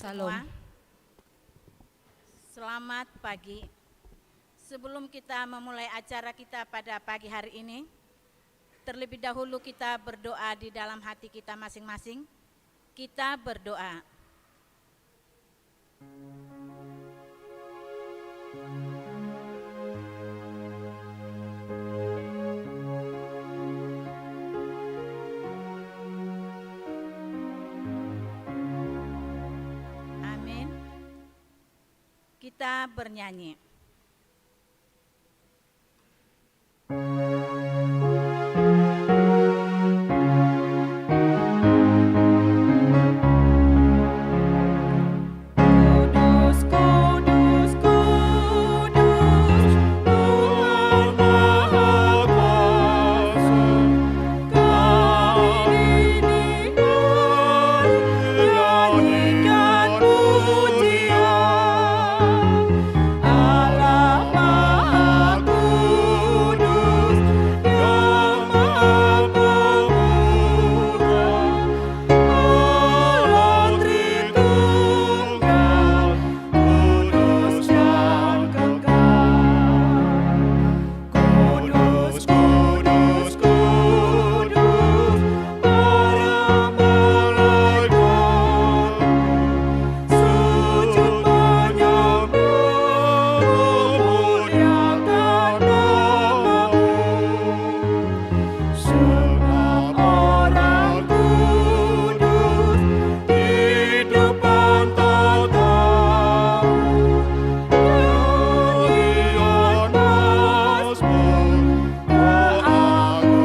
Salam. semua. Selamat pagi. Sebelum kita memulai acara kita pada pagi hari ini, terlebih dahulu kita berdoa di dalam hati kita masing-masing. Kita berdoa. Amin. Kita bernyanyi. Kudus, kudus, kudus, Tuhan Maha Kuasa. Kami nyanyikan pujian. Allah Maha Kudus, yang Maha Pemurah. Allah Tritunggal, kudus dan kekal. Kudus, kudus, kudus, para malaikat sujud menyembah, memuliakan nama-Mu. Sebab orang kudus di depan tata-Mu, nyanyian mazmur keagungan-Mu.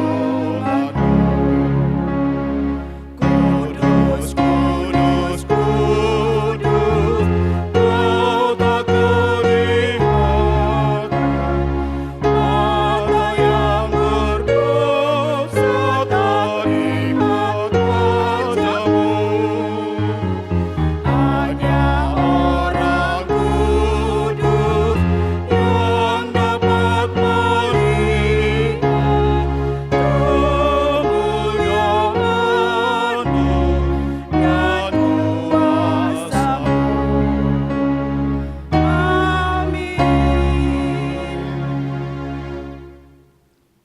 Kudus, kudus, kudus, Kau tak kelihatan, mata yang berdosa tak lihat wajah-Mu. Hanya orang kudus yang dapat melihat kemuliaan-Mu dan kuasa-Mu. Amin.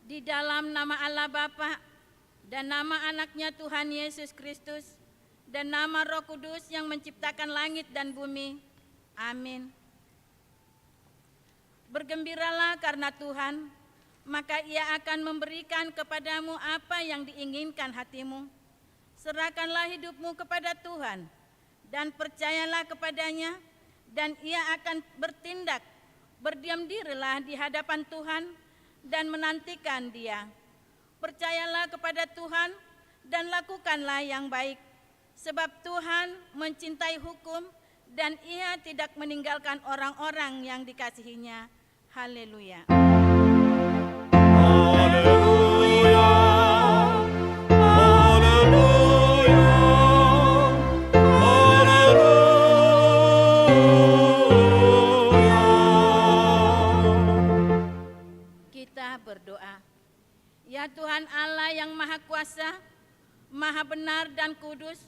Di dalam nama Allah Bapa dan nama anaknya Tuhan Yesus Kristus dan nama Roh Kudus yang menciptakan langit dan bumi. Amin. Bergembiralah karena Tuhan, maka Ia akan memberikan kepadamu apa yang diinginkan hatimu. Serahkanlah hidupmu kepada Tuhan dan percayalah kepadanya, dan Ia akan bertindak. Berdiam dirilah di hadapan Tuhan dan menantikan Dia. Percayalah kepada Tuhan dan lakukanlah yang baik, sebab Tuhan mencintai hukum dan Ia tidak meninggalkan orang-orang yang dikasihinya. Haleluya. Haleluya, haleluya, haleluya. Kita berdoa. Ya Tuhan Allah yang Maha Kuasa, Maha Benar dan Kudus,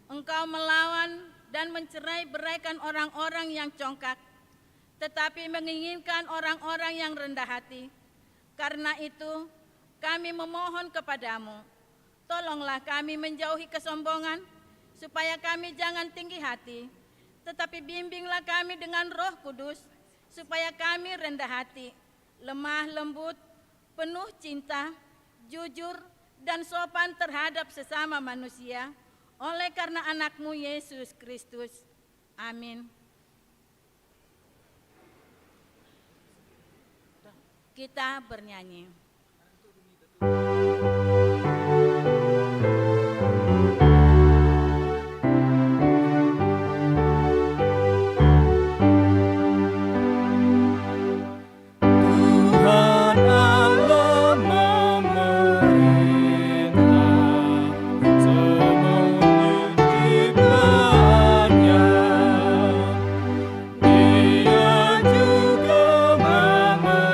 Engkau melawan dan mencerai-beraikan orang-orang yang congkak, tetapi menginginkan orang-orang yang rendah hati. Karena itu, kami memohon kepadamu, tolonglah kami menjauhi kesombongan, supaya kami jangan tinggi hati, tetapi bimbinglah kami dengan Roh Kudus, supaya kami rendah hati, lemah lembut, penuh cinta, jujur, dan sopan terhadap sesama manusia, oleh karena anakmu Yesus Kristus. Amin. Kita bernyanyi. Tuhan Allah memerintah semuanya ciptaannya. Dia juga memerintah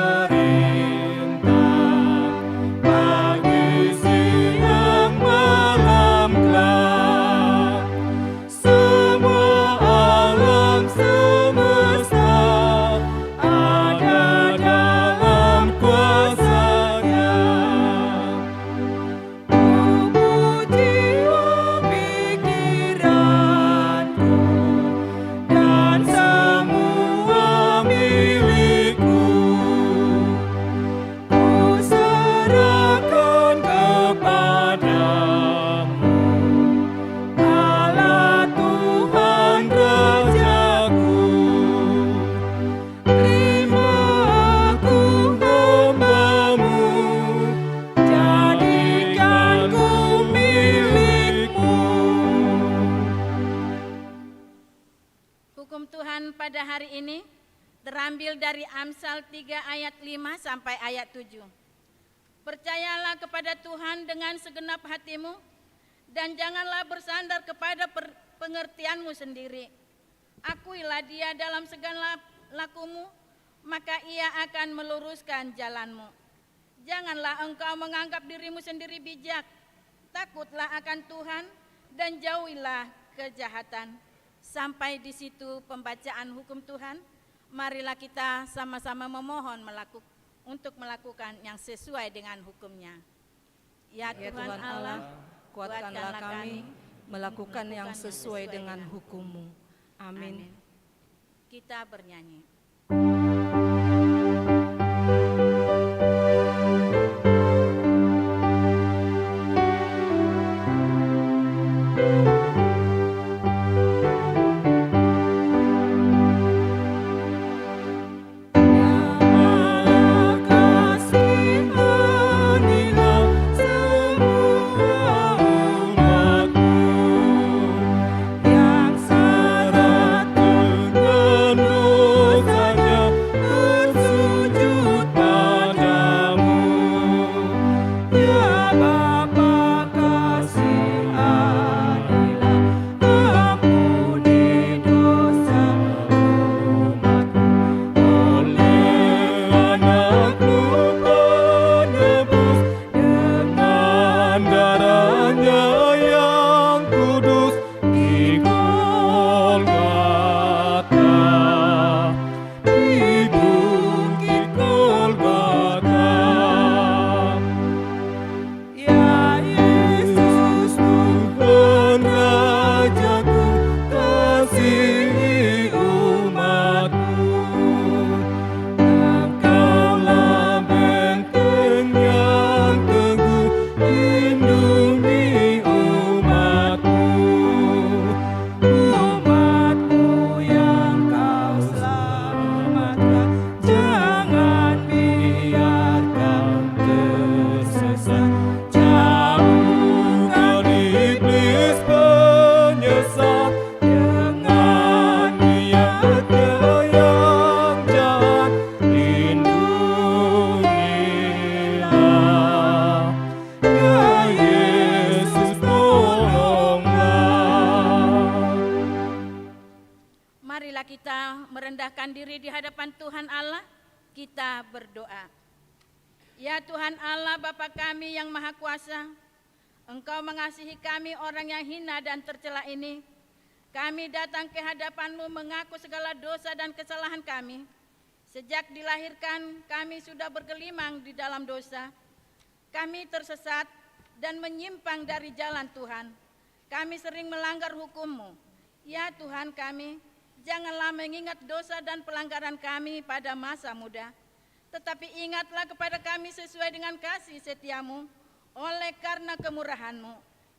terambil dari Amsal 3 ayat 5 sampai ayat 7. Percayalah kepada Tuhan dengan segenap hatimu dan janganlah bersandar kepada pengertianmu sendiri. Akuilah Dia dalam segala lakumu, maka Ia akan meluruskan jalanmu. Janganlah engkau menganggap dirimu sendiri bijak. Takutlah akan Tuhan dan jauhilah kejahatan. Sampai di situ pembacaan hukum Tuhan. Marilah kita sama-sama memohon untuk melakukan yang sesuai dengan hukum-Nya. Ya Tuhan Allah, kuatkanlah kami melakukan yang sesuai dengan hukum-Mu. Amin. Kita bernyanyi. merendahkan diri di hadapan Tuhan Allah, kita berdoa. Ya Tuhan Allah Bapa kami yang Maha Kuasa, Engkau mengasihi kami orang yang hina dan tercela ini. Kami datang ke hadapan-Mu mengaku segala dosa dan kesalahan kami. Sejak dilahirkan kami sudah bergelimang di dalam dosa. Kami tersesat dan menyimpang dari jalan Tuhan. Kami sering melanggar hukum-Mu. Ya Tuhan kami, janganlah mengingat dosa dan pelanggaran kami pada masa muda, tetapi ingatlah kepada kami sesuai dengan kasih setia-Mu oleh karena kemurahan-Mu.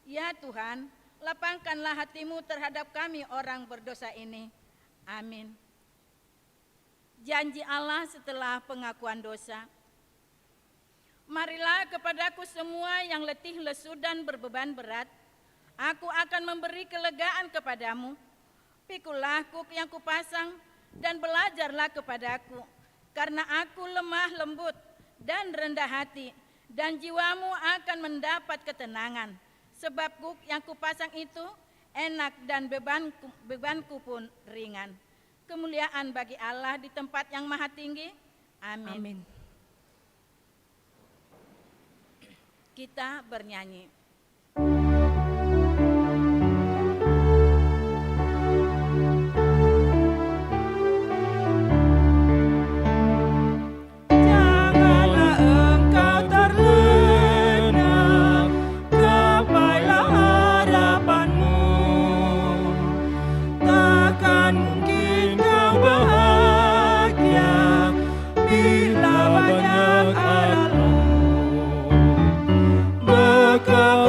Ya Tuhan, lapangkanlah hati-Mu terhadap kami orang berdosa ini. Amin. Janji Allah setelah pengakuan dosa. Marilah kepadaku semua yang letih lesu dan berbeban berat, aku akan memberi kelegaan kepadamu. Pikulah kuk yang kupasang dan belajarlah kepadaku, karena aku lemah lembut dan rendah hati, dan jiwamu akan mendapat ketenangan. Sebab kuk yang kupasang itu enak dan bebanku pun ringan. Kemuliaan bagi Allah di tempat yang maha tinggi. Amin. Amin. Kita bernyanyi. Janganlah engkau terlena, gapailah harapanmu. Takkan mungkin kau bahagia bila banyak alatmu. Maka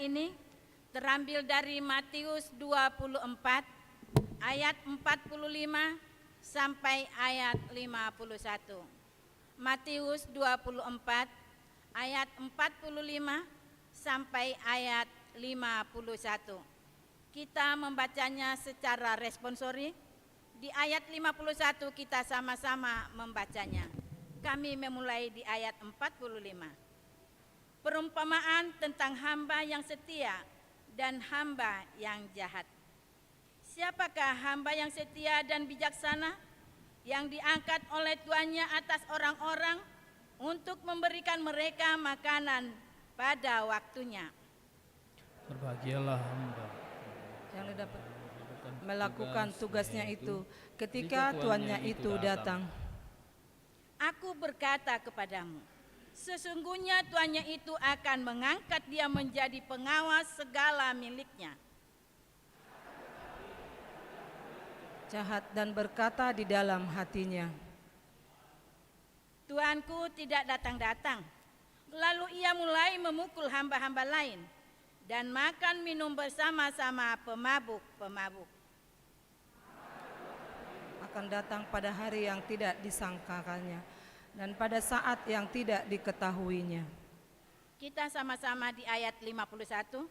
ini terambil dari Matius 24 ayat 45 sampai ayat 51. Matius 24 ayat 45 sampai ayat 51. Kita membacanya secara responsori. Di ayat 51 kita sama-sama membacanya. Kami memulai di ayat 45. Perumpamaan tentang hamba yang setia dan hamba yang jahat. Siapakah hamba yang setia dan bijaksana yang diangkat oleh tuannya atas orang-orang untuk memberikan mereka makanan pada waktunya? Berbahagialah hamba yang dapat melakukan tugasnya itu ketika tuannya itu datang. Aku berkata kepadamu, sesungguhnya tuannya itu akan mengangkat dia menjadi pengawas segala miliknya. Jahat dan berkata di dalam hatinya, Tuanku tidak datang-datang. Lalu ia mulai memukul hamba-hamba lain dan makan minum bersama-sama pemabuk-pemabuk. akan datang pada hari yang tidak disangkakannya dan pada saat yang tidak diketahuinya. Kita sama-sama di ayat 51.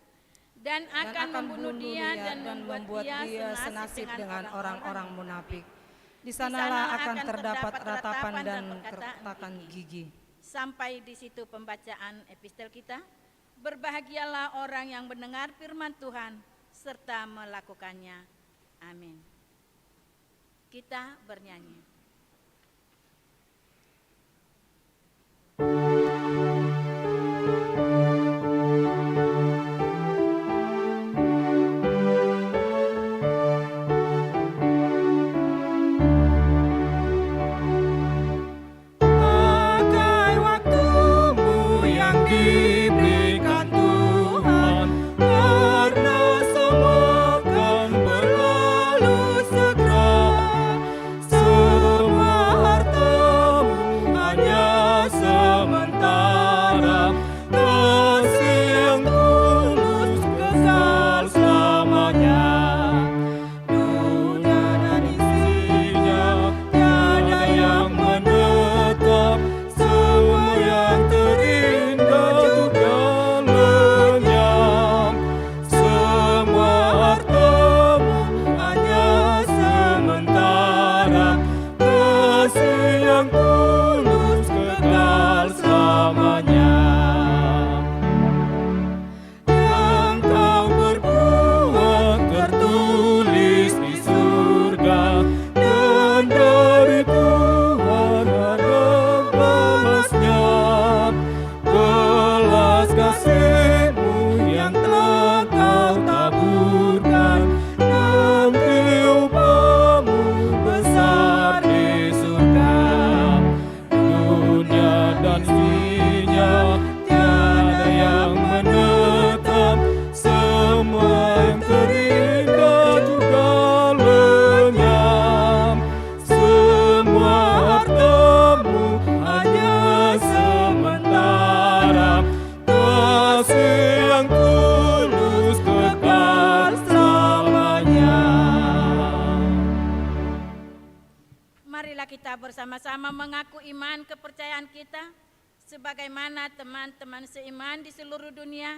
Dan akan membunuh dia dan membuat dia senasib dengan orang-orang munafik. Di sanalah akan terdapat ratapan dan keretakan gigi. Sampai di situ pembacaan epistel kita. Berbahagialah orang yang mendengar firman Tuhan serta melakukannya. Amin. Kita bernyanyi. Pakai waktumu yang diberikan Tuhan, karena semua akan berlalu segera. Semua hartamu hanya sementara, kasih yang tulus kekal selamanya. Dunia dan isinya tiada yang menetap, semua yang terindah juga lenyap. Semua hartamu hanya sementara, kasih yang tulus kekal selamanya. Yang kau berbuat tertulis di surga, dan dari Tuhan ada balasnya. Belas kasih-Mu yang telah Kau taburkan, nanti upah-Mu besar di surga. Dunia dan isinya tiada yang menetap, semua yang terindah juga lenyap. Semua hartamu hanya sementara, kasih yang tulus kekal selamanya. Marilah kita bersama-sama mengaku iman kepercayaan kita. Sebagaimana teman-teman seiman di seluruh dunia,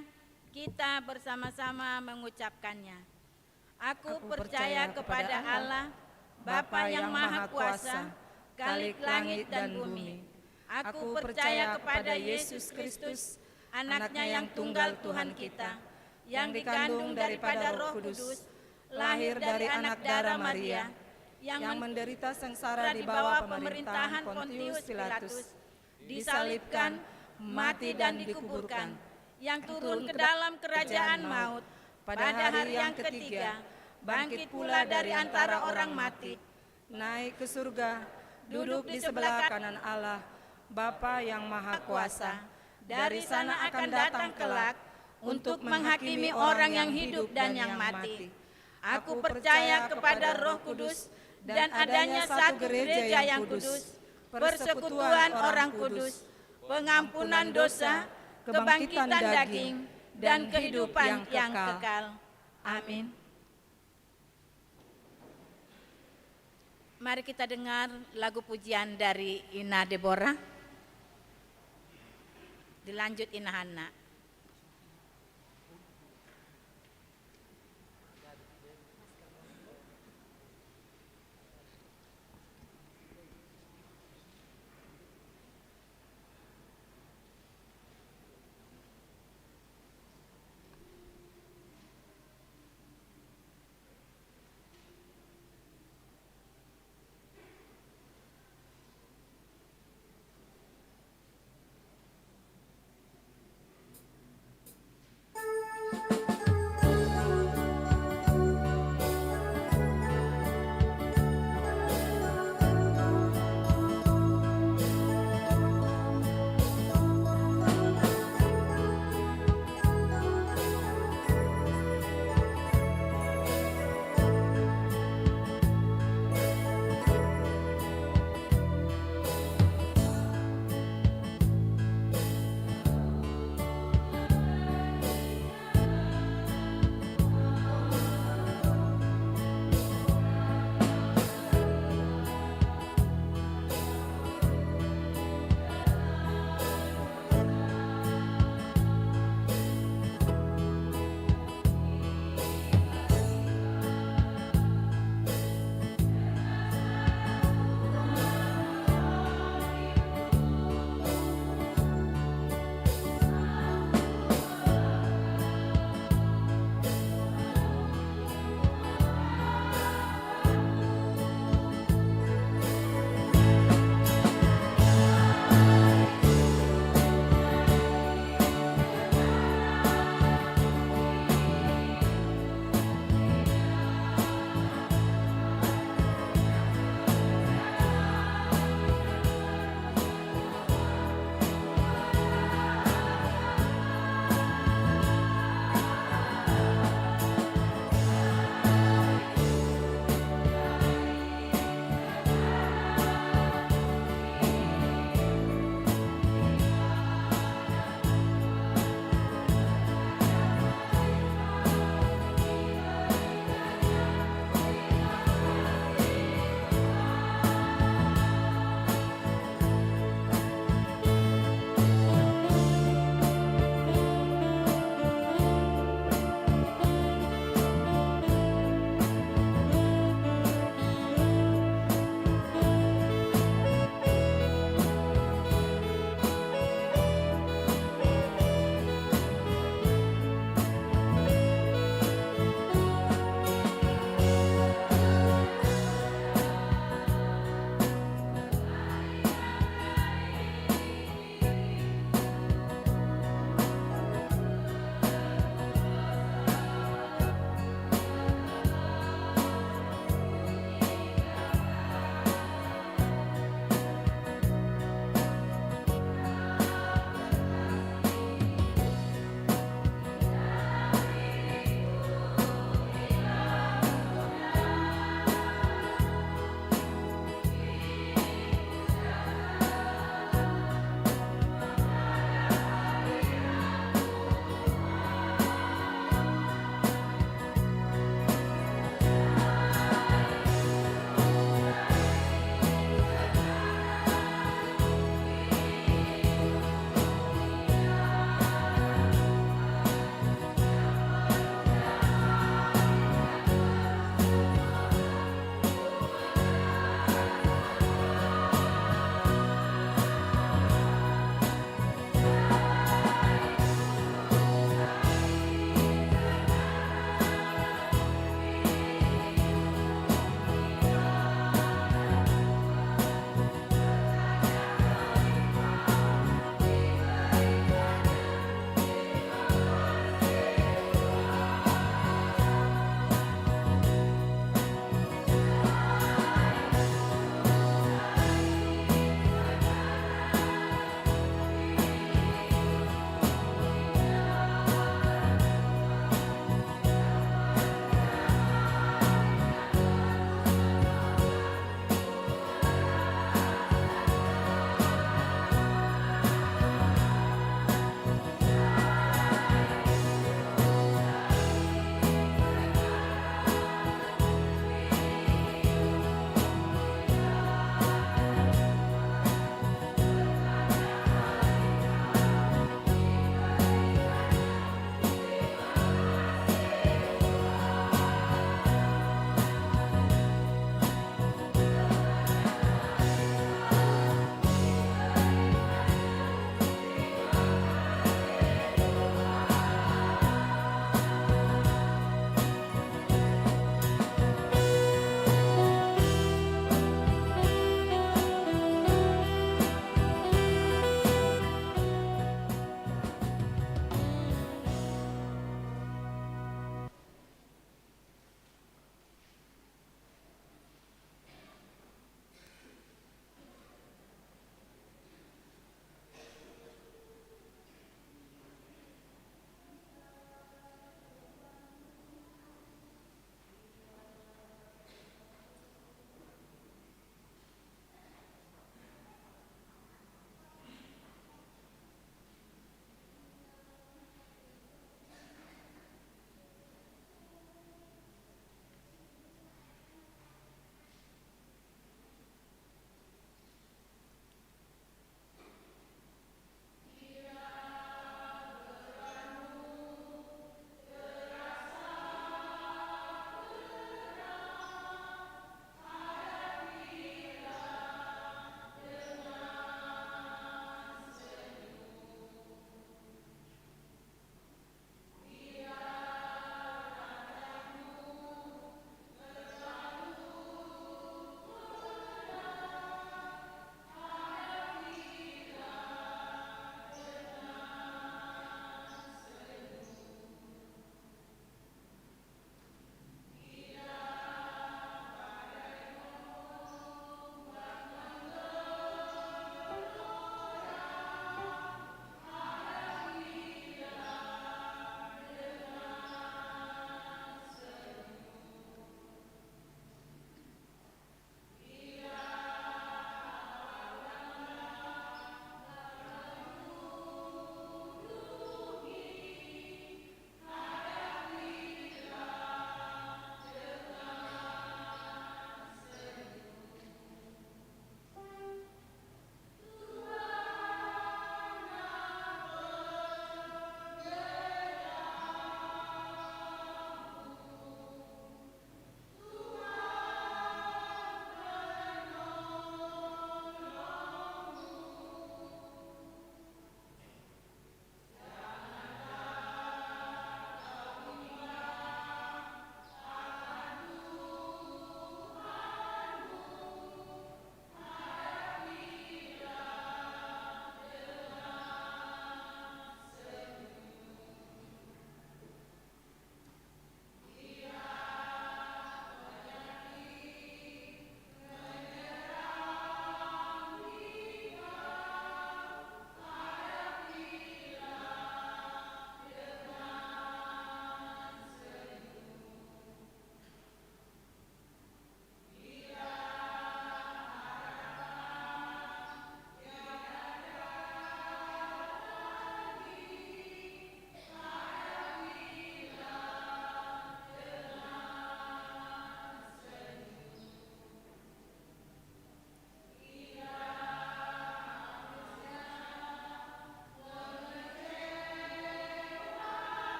kita bersama-sama mengucapkannya. Aku percaya kepada Allah, Bapa yang Maha Kuasa, Khalik langit dan bumi. Aku percaya kepada Yesus Kristus, anaknya yang tunggal Tuhan kita, yang dikandung daripada Roh Kudus, lahir dari anak darah Maria, yang menderita sengsara di bawah pemerintahan Pontius Pilatus, disalibkan, mati dan dikuburkan, yang turun ke dalam kerajaan maut, pada hari yang ketiga, bangkit pula dari antara orang mati, naik ke surga, duduk di sebelah kanan Allah, Bapa yang Maha Kuasa. Dari sana akan datang kelak untuk menghakimi orang yang hidup dan yang mati. Aku percaya kepada Roh Kudus dan adanya satu gereja yang kudus, persekutuan orang kudus, pengampunan dosa, kebangkitan daging, dan kehidupan yang kekal. Amin. Mari kita dengar lagu pujian dari Ina Deborah. Dilanjut Ina Hana.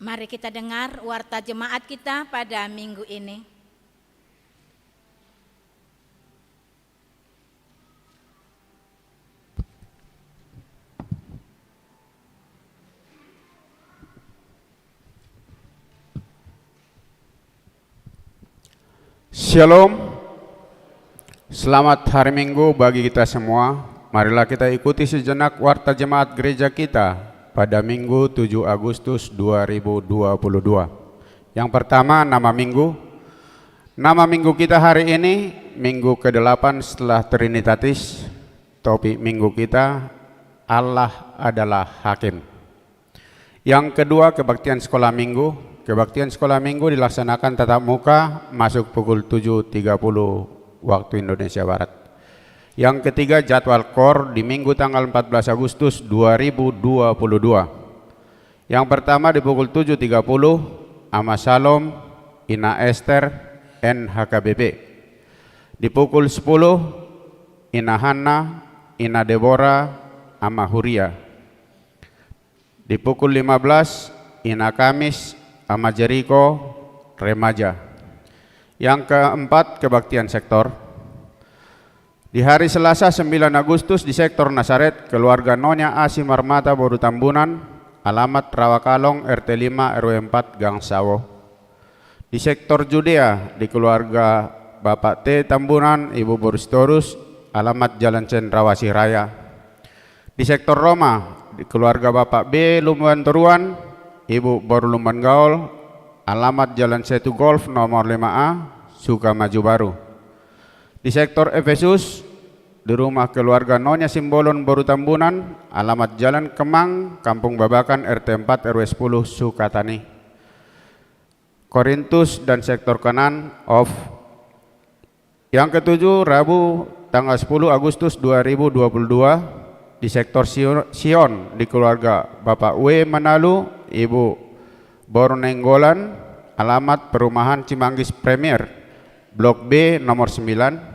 Mari kita dengar warta jemaat kita pada minggu ini. Shalom, selamat hari Minggu bagi kita semua. Marilah kita ikuti sejenak warta jemaat gereja kita pada Minggu 7 Agustus 2022. Yang pertama, nama Minggu. Nama Minggu kita hari ini, Minggu ke-8 setelah Trinitatis. Topik Minggu kita, Allah adalah Hakim. Yang kedua, kebaktian sekolah Minggu. Kebaktian sekolah Minggu dilaksanakan tatap muka masuk pukul 7.30 waktu Indonesia Barat. Yang ketiga, jadwal KOR di Minggu tanggal 14 Agustus 2022. Yang pertama di pukul 7.30, Ama Shalom, Ina Esther, NHKBP. Di pukul 10, Ina Hana, Ina Deborah, Ama Huria. Di pukul 15, Ina Kamis, Ama Jericho, Remaja. Yang keempat, kebaktian sektor. Di hari Selasa 9 Agustus di sektor Nasaret, keluarga Nonya Asi Marmata Boru Tambunan, alamat Rawakalong RT 5 RW 4 Gang Sawo. Di sektor Judea, di keluarga Bapak T Tambunan, Ibu Boristorus, alamat Jalan Cendrawasih Raya. Di sektor Roma, di keluarga Bapak B Lumban Teruan, Ibu Borlumban Gaul, alamat Jalan Setu Golf nomor 5A, Sukamaju Baru. Di sektor Efesus, di rumah keluarga Nonya Simbolon Boru Tambunan, alamat Jalan Kemang, Kampung Babakan RT 4 RW 10 Sukatani. Korintus dan sektor Kanan off. Yang ketujuh, Rabu tanggal 10 Agustus 2022 di sektor Sion di keluarga Bapak W Manalu, Ibu Bornenggolan, alamat perumahan Cimanggis Premier, Blok B nomor 9.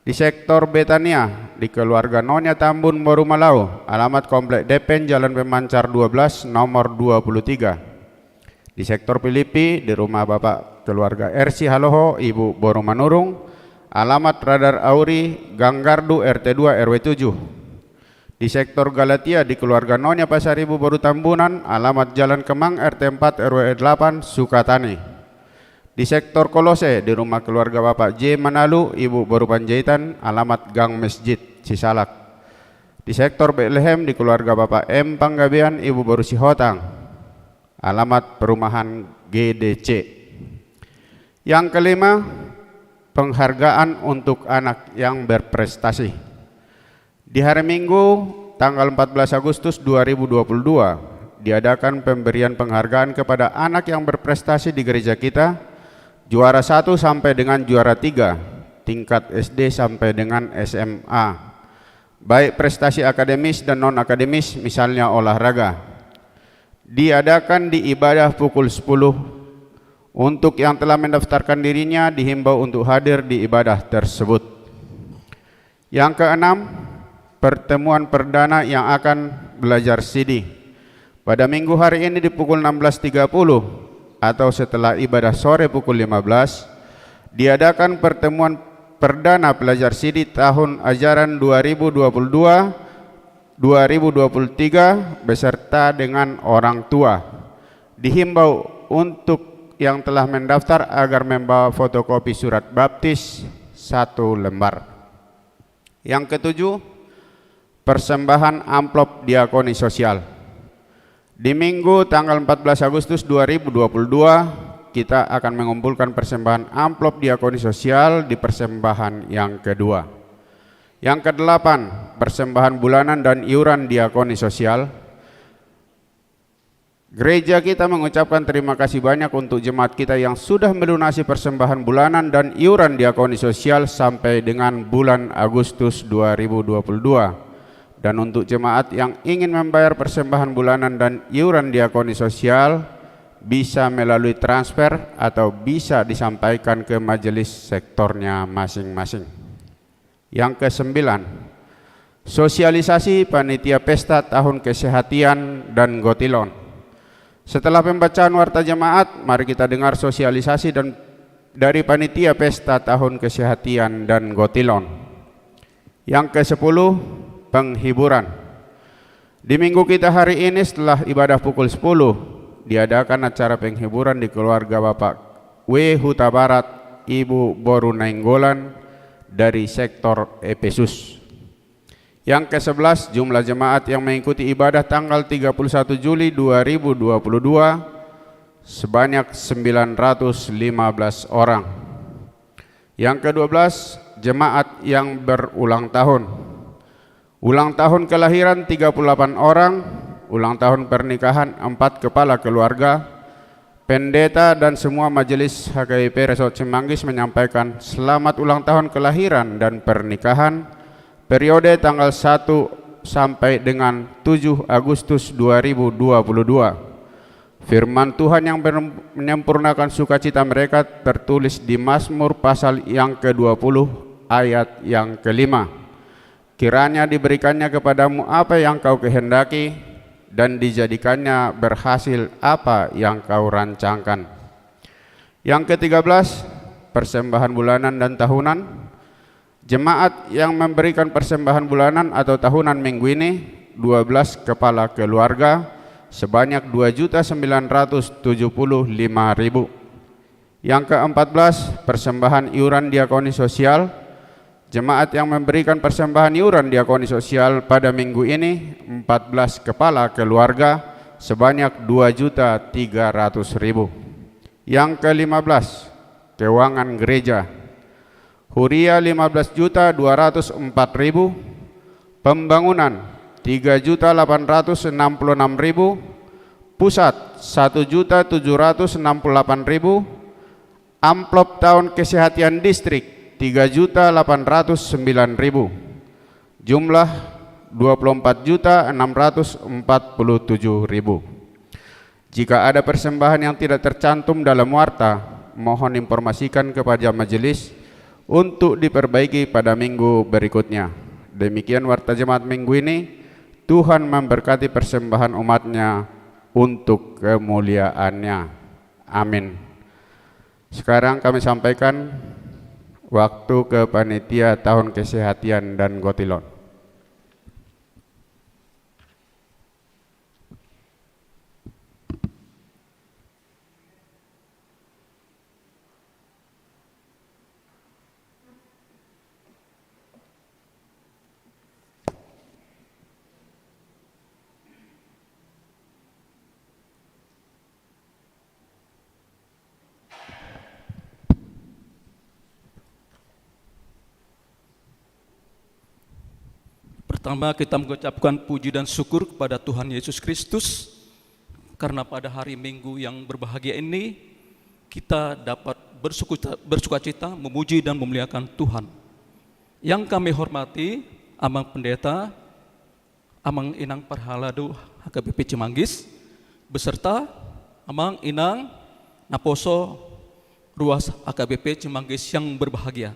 Di sektor Betania di keluarga Nonya Tambun Boru Malau, alamat Komplek Depen Jalan Pemancar 12 nomor 23. Di sektor Filipi di rumah Bapak keluarga RC Haloho, Ibu Boru Manurung, alamat Radar Auri, Gang Gardu RT 2 RW 7. Di sektor Galatia di keluarga Nonya Pasaribu Boru Tambunan, alamat Jalan Kemang RT 4 RW 8 Sukatani. Di sektor Kolose di rumah keluarga Bapak J Manalu, Ibu Boru Panjaitan, alamat Gang Masjid Cisalak. Di sektor Bethlehem di keluarga Bapak M Panggabean, Ibu Boru Sihotang, alamat perumahan GDC. Yang kelima, penghargaan untuk anak yang berprestasi. Di hari Minggu tanggal 14 Agustus 2022 diadakan pemberian penghargaan kepada anak yang berprestasi di gereja kita, juara 1 sampai dengan juara 3, tingkat SD sampai dengan SMA, baik prestasi akademis dan non-akademis, misalnya olahraga. Diadakan di ibadah pukul 10. Untuk yang telah mendaftarkan dirinya dihimbau untuk hadir di ibadah tersebut. Yang keenam, pertemuan perdana yang akan belajar CD pada minggu hari ini di pukul 16.30 atau setelah ibadah sore pukul 15 diadakan pertemuan perdana pelajar CD tahun ajaran 2022-2023 beserta dengan orang tua. Dihimbau untuk yang telah mendaftar agar membawa fotokopi surat baptis 1 lembar. Yang ketujuh, persembahan amplop diakoni sosial. Di Minggu tanggal 14 Agustus 2022 kita akan mengumpulkan persembahan amplop diakoni sosial di persembahan yang kedua. Yang kedelapan, persembahan bulanan dan iuran diakoni sosial. Gereja kita mengucapkan terima kasih banyak untuk jemaat kita yang sudah melunasi persembahan bulanan dan iuran diakoni sosial sampai dengan bulan Agustus 2022. Dan untuk jemaat yang ingin membayar persembahan bulanan dan iuran diakoni sosial bisa melalui transfer atau bisa disampaikan ke majelis sektornya masing-masing. Yang kesembilan, sosialisasi panitia pesta tahun kesehatan dan gotilon. Setelah pembacaan warta jemaat, mari kita dengar sosialisasi dan dari panitia pesta tahun kesehatian dan Gotilon. Yang ke-10, penghiburan. Di minggu kita hari ini setelah ibadah pukul 10, diadakan acara penghiburan di keluarga Bapak W. Huta Barat, Ibu Boru Nainggolan dari sektor Efesus. Yang ke-11, jumlah jemaat yang mengikuti ibadah tanggal 31 Juli 2022 sebanyak 915 orang. Yang ke-12, jemaat yang berulang tahun. Ulang tahun kelahiran 38 orang, ulang tahun pernikahan 4 kepala keluarga. Pendeta dan semua majelis HKBP Resort Cimanggis menyampaikan selamat ulang tahun kelahiran dan pernikahan periode tanggal 1 sampai dengan 7 Agustus 2022. Firman Tuhan yang menyempurnakan sukacita mereka tertulis di Mazmur pasal yang ke-20 ayat yang ke-5. Kiranya diberikannya kepadamu apa yang kau kehendaki dan dijadikannya berhasil apa yang kau rancangkan. Yang ke-13, persembahan bulanan dan tahunan. Jemaat yang memberikan persembahan bulanan atau tahunan minggu ini 12 kepala keluarga sebanyak 2.975.000. Yang ke-14, persembahan iuran diakoni sosial. Jemaat yang memberikan persembahan iuran diakoni sosial pada minggu ini 14 kepala keluarga sebanyak 2.300.000. Yang ke-15, keuangan gereja. Huria 15.204.000, pembangunan 3.866.000, pusat 1.768.000, amplop tahun kesehatan distrik 3.809.000, jumlah 24.647.000. Jika ada persembahan yang tidak tercantum dalam warta, mohon informasikan kepada majelis untuk diperbaiki pada minggu berikutnya. Demikian warta jemaat minggu ini. Tuhan memberkati persembahan umatnya untuk kemuliaannya. Amin. Sekarang kami sampaikan waktu ke panitia tahun kesehatan dan Gotilon. Pertama, kita mengucapkan puji dan syukur kepada Tuhan Yesus Kristus karena pada hari Minggu yang berbahagia ini kita dapat bersukacita, memuji dan memuliakan Tuhan. Yang kami hormati Amang Pendeta, Amang Inang Parhalado HKBP Cimanggis, beserta Amang Inang Naposo Ruas HKBP Cimanggis yang berbahagia.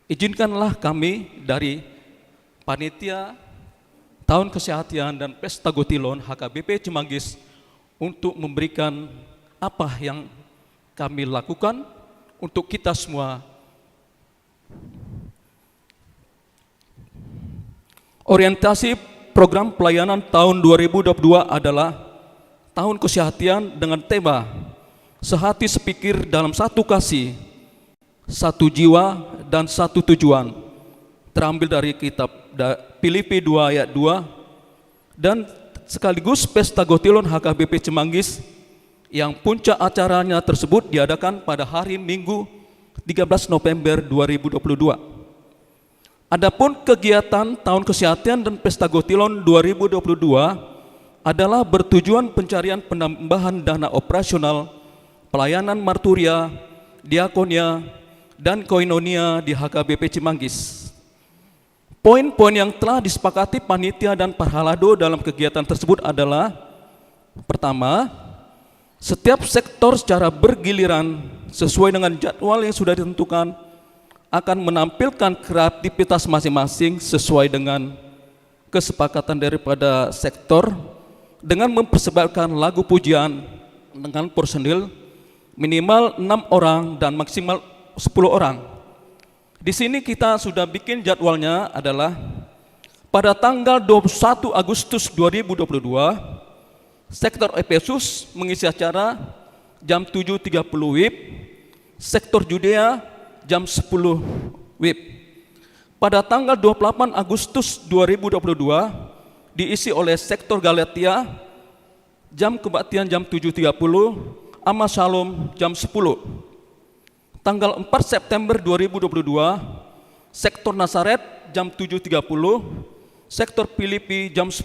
Izinkanlah kami dari Panitia Tahun Kesehatan dan Pesta Gotilon HKBP Cimanggis untuk memberikan apa yang kami lakukan untuk kita semua. Orientasi program pelayanan tahun 2022 adalah Tahun Kesehatan dengan tema Sehati Sepikir dalam Satu Kasih, Satu Jiwa dan Satu Tujuan. Terambil dari kitab Filipi 2 ayat 2 dan sekaligus Pesta Gotilon HKBP Cimanggis yang puncak acaranya tersebut diadakan pada hari Minggu 13 November 2022. Adapun kegiatan Tahun Kesehatan dan Pesta Gotilon 2022 adalah bertujuan pencarian penambahan dana operasional, pelayanan marturia, diakonia, dan koinonia di HKBP Cimanggis. Poin-poin yang telah disepakati panitia dan parhalado dalam kegiatan tersebut adalah: pertama, setiap sektor secara bergiliran sesuai dengan jadwal yang sudah ditentukan akan menampilkan kreativitas masing-masing sesuai dengan kesepakatan daripada sektor dengan mempersembahkan lagu pujian, dengan personil minimal 6 orang dan maksimal 10 orang. Di sini kita sudah bikin jadwalnya adalah pada tanggal 21 Agustus 2022, sektor Efesus mengisi acara jam 7.30 WIB, sektor Judea jam 10 WIB. Pada tanggal 28 Agustus 2022 diisi oleh sektor Galatia jam kebaktian jam 7.30, Amma Shalom jam 10. Tanggal 4 September 2022 sektor Nazaret jam 7.30, sektor Filipi jam 10.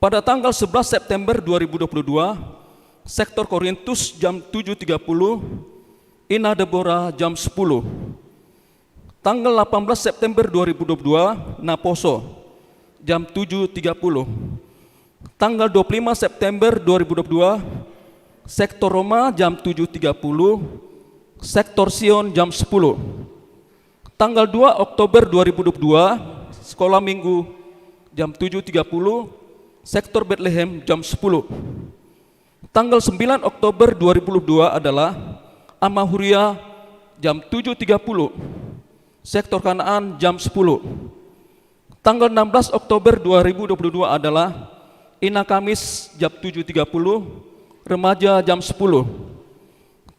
Pada tanggal 11 September 2022 sektor Korintus jam 7.30, Ina Deborah jam 10. Tanggal 18 September 2022 Naposo jam 7.30. Tanggal 25 September 2022 sektor Roma jam 7.30, sektor Sion jam 10. Tanggal 2 Oktober 2022 sekolah minggu jam 7.30, sektor Bethlehem jam 10. Tanggal 9 Oktober 2022 adalah Amahuria jam 7.30, sektor Kanaan jam 10. Tanggal 16 Oktober 2022 adalah Ina Kamis jam 7.30, remaja jam 10.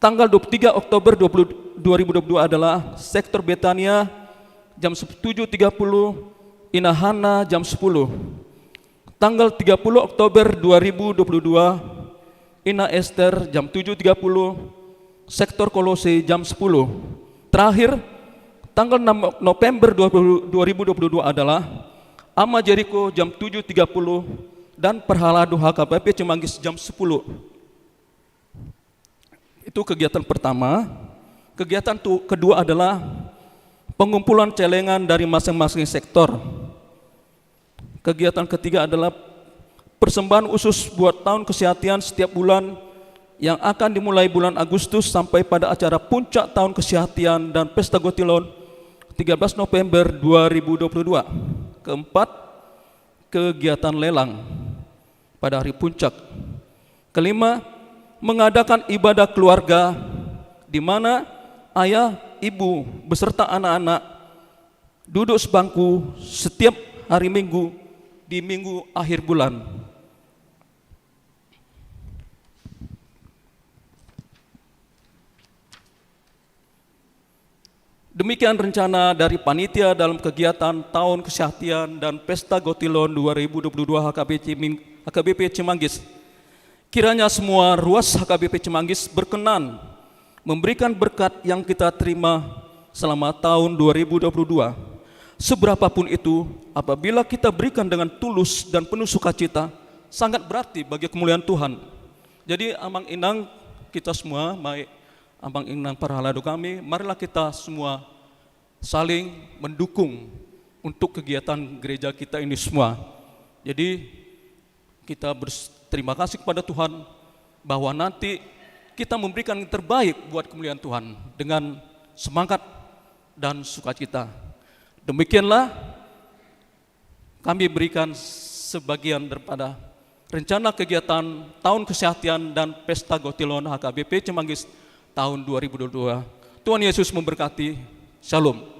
Tanggal 23 Oktober 2022 adalah sektor Betania jam 7.30, Ina Hana jam 10. Tanggal 30 Oktober 2022 Ina Esther jam 7.30, sektor Kolose jam 10. Terakhir tanggal 6 November 2022 adalah Amma Jericho jam 7.30 dan Perhaladu HKBP Cimanggis jam 10. Itu kegiatan pertama. Kegiatan kedua adalah pengumpulan celengan dari masing-masing sektor. Kegiatan ketiga adalah persembahan khusus buat tahun kesehatan setiap bulan yang akan dimulai bulan Agustus sampai pada acara puncak tahun kesehatan dan pesta Gotilon 13 November 2022. Keempat, kegiatan lelang pada hari puncak. Kelima, mengadakan ibadah keluarga di mana ayah, ibu beserta anak-anak duduk sebangku setiap hari Minggu di minggu akhir bulan. Demikian rencana dari panitia dalam kegiatan Tahun Kesehatan dan Pesta Gotilon 2022 HKBP Cimanggis. Kiranya semua ruas HKBP Cimanggis berkenan memberikan berkat yang kita terima selama tahun 2022. Seberapapun itu, apabila kita berikan dengan tulus dan penuh sukacita, sangat berarti bagi kemuliaan Tuhan. Jadi Amang Inang kita semua, baik Amang Inang Perhaladu kami, marilah kita semua saling mendukung untuk kegiatan gereja kita ini semua. Jadi kita berterima kasih kepada Tuhan bahwa nanti kita memberikan yang terbaik buat kemuliaan Tuhan dengan semangat dan sukacita. Demikianlah kami berikan sebagian daripada rencana kegiatan Tahun Kesehatan dan Pesta Gotilon HKBP Cimanggis tahun 2022. Tuhan Yesus memberkati. Shalom.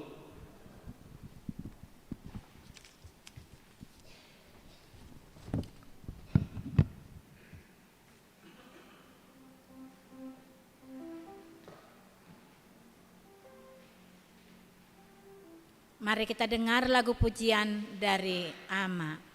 Mari kita dengar lagu pujian dari Amma.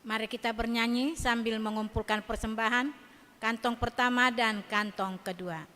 Mari kita bernyanyi sambil mengumpulkan persembahan, kantong pertama dan kantong kedua.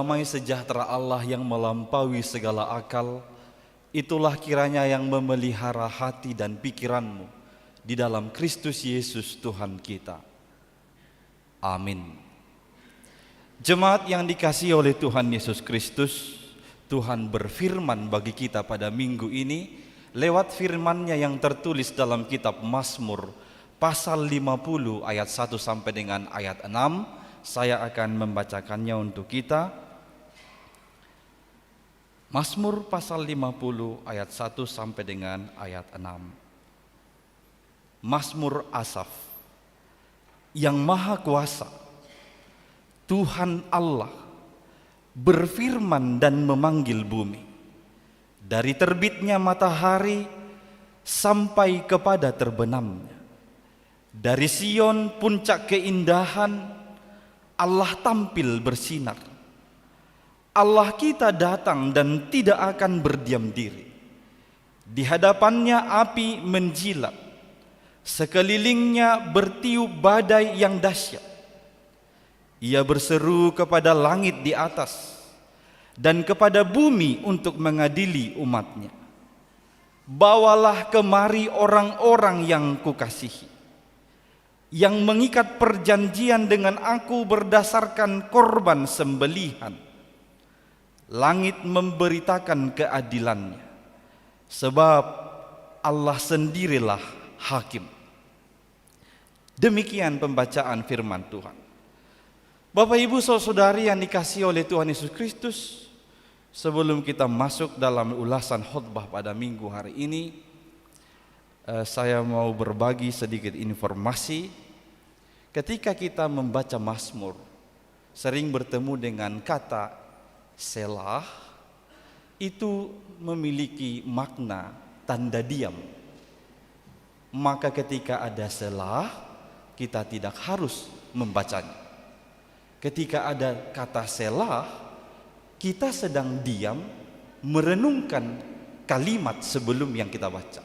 damai sejahtera Allah yang melampaui segala akal, itulah kiranya yang memelihara hati dan pikiranmu di dalam Kristus Yesus Tuhan kita. Amin. Jemaat yang dikasihi oleh Tuhan Yesus Kristus, Tuhan berfirman bagi kita pada minggu ini lewat firman-Nya yang tertulis dalam kitab Mazmur pasal 50 ayat 1 sampai dengan ayat 6. Saya akan membacakannya untuk kita. Mazmur pasal 50 ayat 1 sampai dengan ayat 6. Mazmur Asaf. Yang Maha Kuasa, Tuhan Allah berfirman dan memanggil bumi. Dari terbitnya matahari sampai kepada terbenamnya. Dari Sion puncak keindahan, Allah tampil bersinar. Allah kita datang dan tidak akan berdiam diri. Di hadapannya api menjilat. Sekelilingnya bertiup badai yang dahsyat. Ia berseru kepada langit di atas dan kepada bumi untuk mengadili umatnya. Bawalah kemari orang-orang yang kukasihi, yang mengikat perjanjian dengan aku berdasarkan korban sembelihan. Langit memberitakan keadilannya, sebab Allah sendirilah hakim. Demikian pembacaan firman Tuhan. Bapak Ibu saudari yang dikasihi oleh Tuhan Yesus Kristus, sebelum kita masuk dalam ulasan khotbah pada minggu hari ini, saya mau berbagi sedikit informasi. Ketika kita membaca Mazmur, sering bertemu dengan kata selah, itu memiliki makna tanda diam. Maka ketika ada selah, kita tidak harus membacanya. Ketika ada kata selah, kita sedang diam merenungkan kalimat sebelum yang kita baca.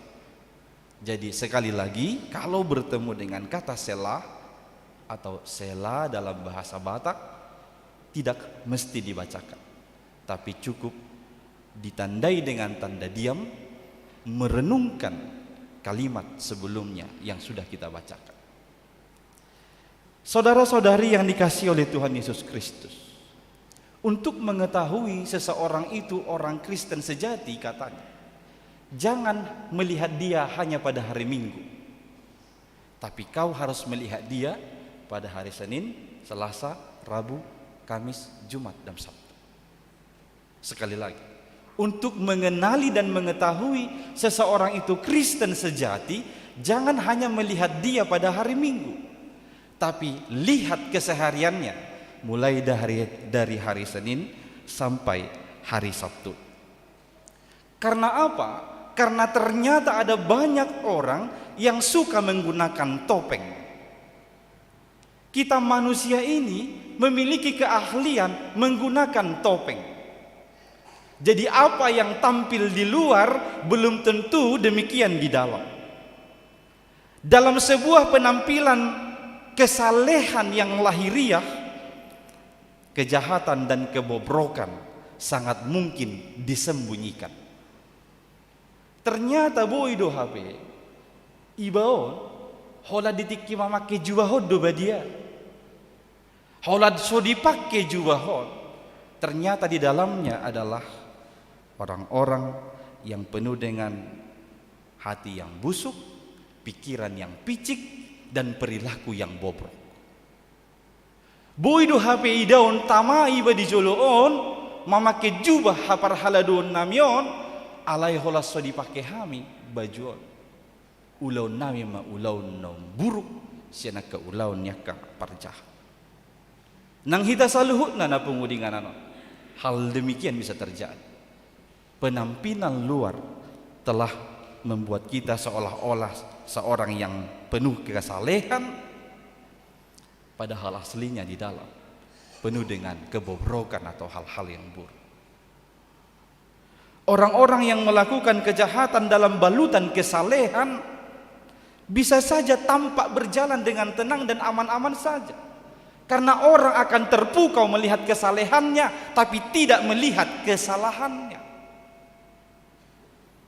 Jadi sekali lagi, kalau bertemu dengan kata selah atau sela dalam bahasa Batak, tidak mesti dibacakan, tapi cukup ditandai dengan tanda diam, merenungkan kalimat sebelumnya yang sudah kita bacakan. Saudara-saudari yang dikasihi oleh Tuhan Yesus Kristus, untuk mengetahui seseorang itu orang Kristen sejati, katanya, jangan melihat dia hanya pada hari Minggu, tapi kau harus melihat dia pada hari Senin, Selasa, Rabu, Kamis, Jumat, dan Sabtu. Sekali lagi, untuk mengenali dan mengetahui seseorang itu Kristen sejati, jangan hanya melihat dia pada hari Minggu, tapi lihat kesehariannya mulai dari hari Senin sampai hari Sabtu. Karena apa? Karena ternyata ada banyak orang yang suka menggunakan topeng. Kita manusia ini memiliki keahlian menggunakan topeng. Jadi apa yang tampil di luar belum tentu demikian di dalam. Dalam sebuah penampilan kesalehan yang lahiriah, kejahatan dan kebobrokan sangat mungkin disembunyikan. Ternyata boido HP ibaon hola ditikki mamake jubahon do badia, hola so dipakai jubahon, ternyata di dalamnya adalah orang-orang yang penuh dengan hati yang busuk, pikiran yang picik, dan perilaku yang bobrok. Boido HP idaon tama iba di joloon, mamake jubah hapar haladon namion, alai holas so dipake hami bajuon. Ulaun nami ma ulaun nom buruk, siana ke ulaun nyaka parjah. Nang hita saluhut na pengudingan anon. Hal demikian bisa terjadi. Penampilan luar telah membuat kita seolah-olah seorang yang penuh kesalehan, padahal aslinya di dalam penuh dengan kebobrokan atau hal-hal yang buruk. Orang-orang yang melakukan kejahatan dalam balutan kesalehan bisa saja tampak berjalan dengan tenang dan aman-aman saja, Karena orang akan terpukau melihat kesalehannya, tapi tidak melihat kesalahannya.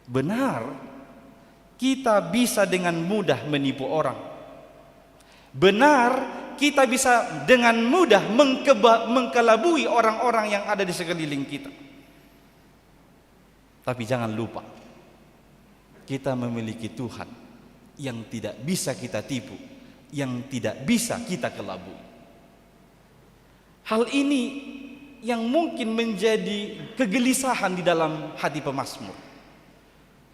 Benar, kita bisa dengan mudah menipu orang. Benar, kita bisa dengan mudah mengkelabui orang-orang yang ada di sekeliling kita. Tapi jangan lupa, kita memiliki Tuhan yang tidak bisa kita tipu, yang tidak bisa kita kelabui. Hal ini yang mungkin menjadi kegelisahan di dalam hati pemazmur.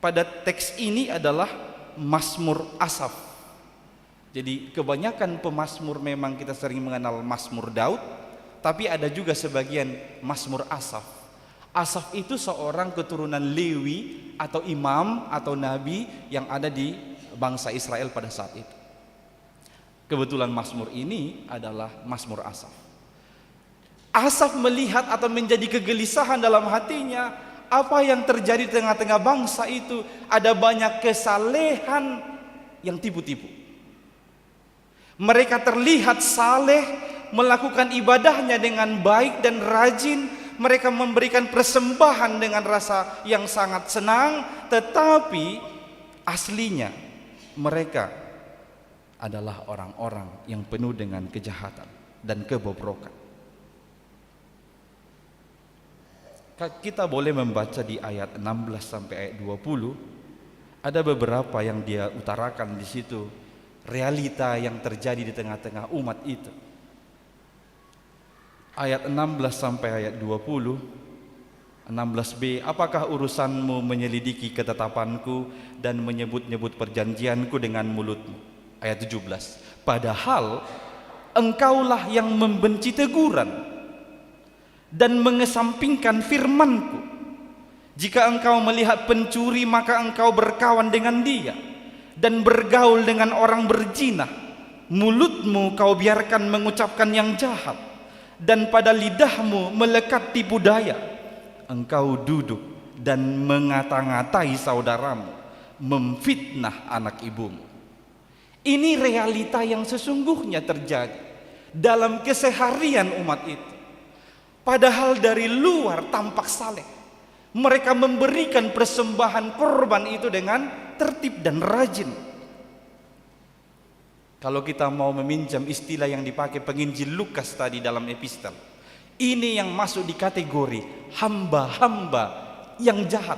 Pada teks ini adalah Mazmur Asaf. Jadi kebanyakan pemazmur memang kita sering mengenal Mazmur Daud, tapi ada juga sebagian Mazmur Asaf. Asaf itu seorang keturunan Lewi atau imam atau nabi yang ada di bangsa Israel pada saat itu. Kebetulan Mazmur ini adalah Mazmur Asaf. Asaf melihat atau menjadi kegelisahan dalam hatinya, apa yang terjadi di tengah-tengah bangsa itu, ada banyak kesalehan yang tipu-tipu. Mereka terlihat saleh, melakukan ibadahnya dengan baik dan rajin, mereka memberikan persembahan dengan rasa yang sangat senang, tetapi aslinya mereka adalah orang-orang yang penuh dengan kejahatan dan kebobrokan. Kita boleh membaca di ayat 16 sampai ayat 20. Ada beberapa yang dia utarakan di situ, realita yang terjadi di tengah-tengah umat itu. Ayat 16 sampai ayat 20. 16b, apakah urusanmu menyelidiki ketetapanku dan menyebut-nyebut perjanjianku dengan mulutmu? Ayat 17, padahal engkaulah yang membenci teguran dan mengesampingkan firmanku. Jika engkau melihat pencuri, maka engkau berkawan dengan dia dan bergaul dengan orang berzina. Mulutmu kau biarkan mengucapkan yang jahat, dan pada lidahmu melekat tipu daya. Engkau duduk dan mengata-ngatai saudaramu, memfitnah anak ibumu. Ini realita yang sesungguhnya terjadi dalam keseharian umat itu. Padahal dari luar tampak saleh. Mereka memberikan persembahan korban itu dengan tertib dan rajin. Kalau kita mau meminjam istilah yang dipakai penginjil Lukas tadi dalam epistel, ini yang masuk di kategori hamba-hamba yang jahat.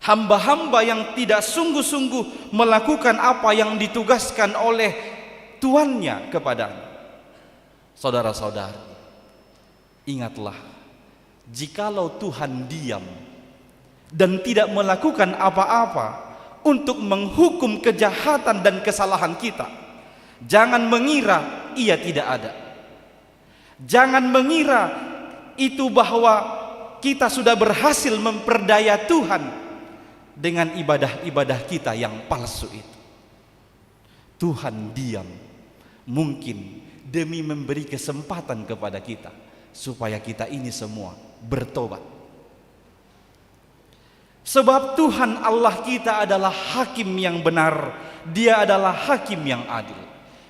Hamba-hamba yang tidak sungguh-sungguh melakukan apa yang ditugaskan oleh tuannya kepadanya. Saudara-saudari, ingatlah, jikalau Tuhan diam dan tidak melakukan apa-apa untuk menghukum kejahatan dan kesalahan kita, jangan mengira ia tidak ada. Jangan mengira itu bahwa kita sudah berhasil memperdaya Tuhan dengan ibadah-ibadah kita yang palsu itu. Tuhan diam mungkin demi memberi kesempatan kepada kita supaya kita ini semua bertobat. Sebab Tuhan Allah kita adalah hakim yang benar, Dia adalah hakim yang adil.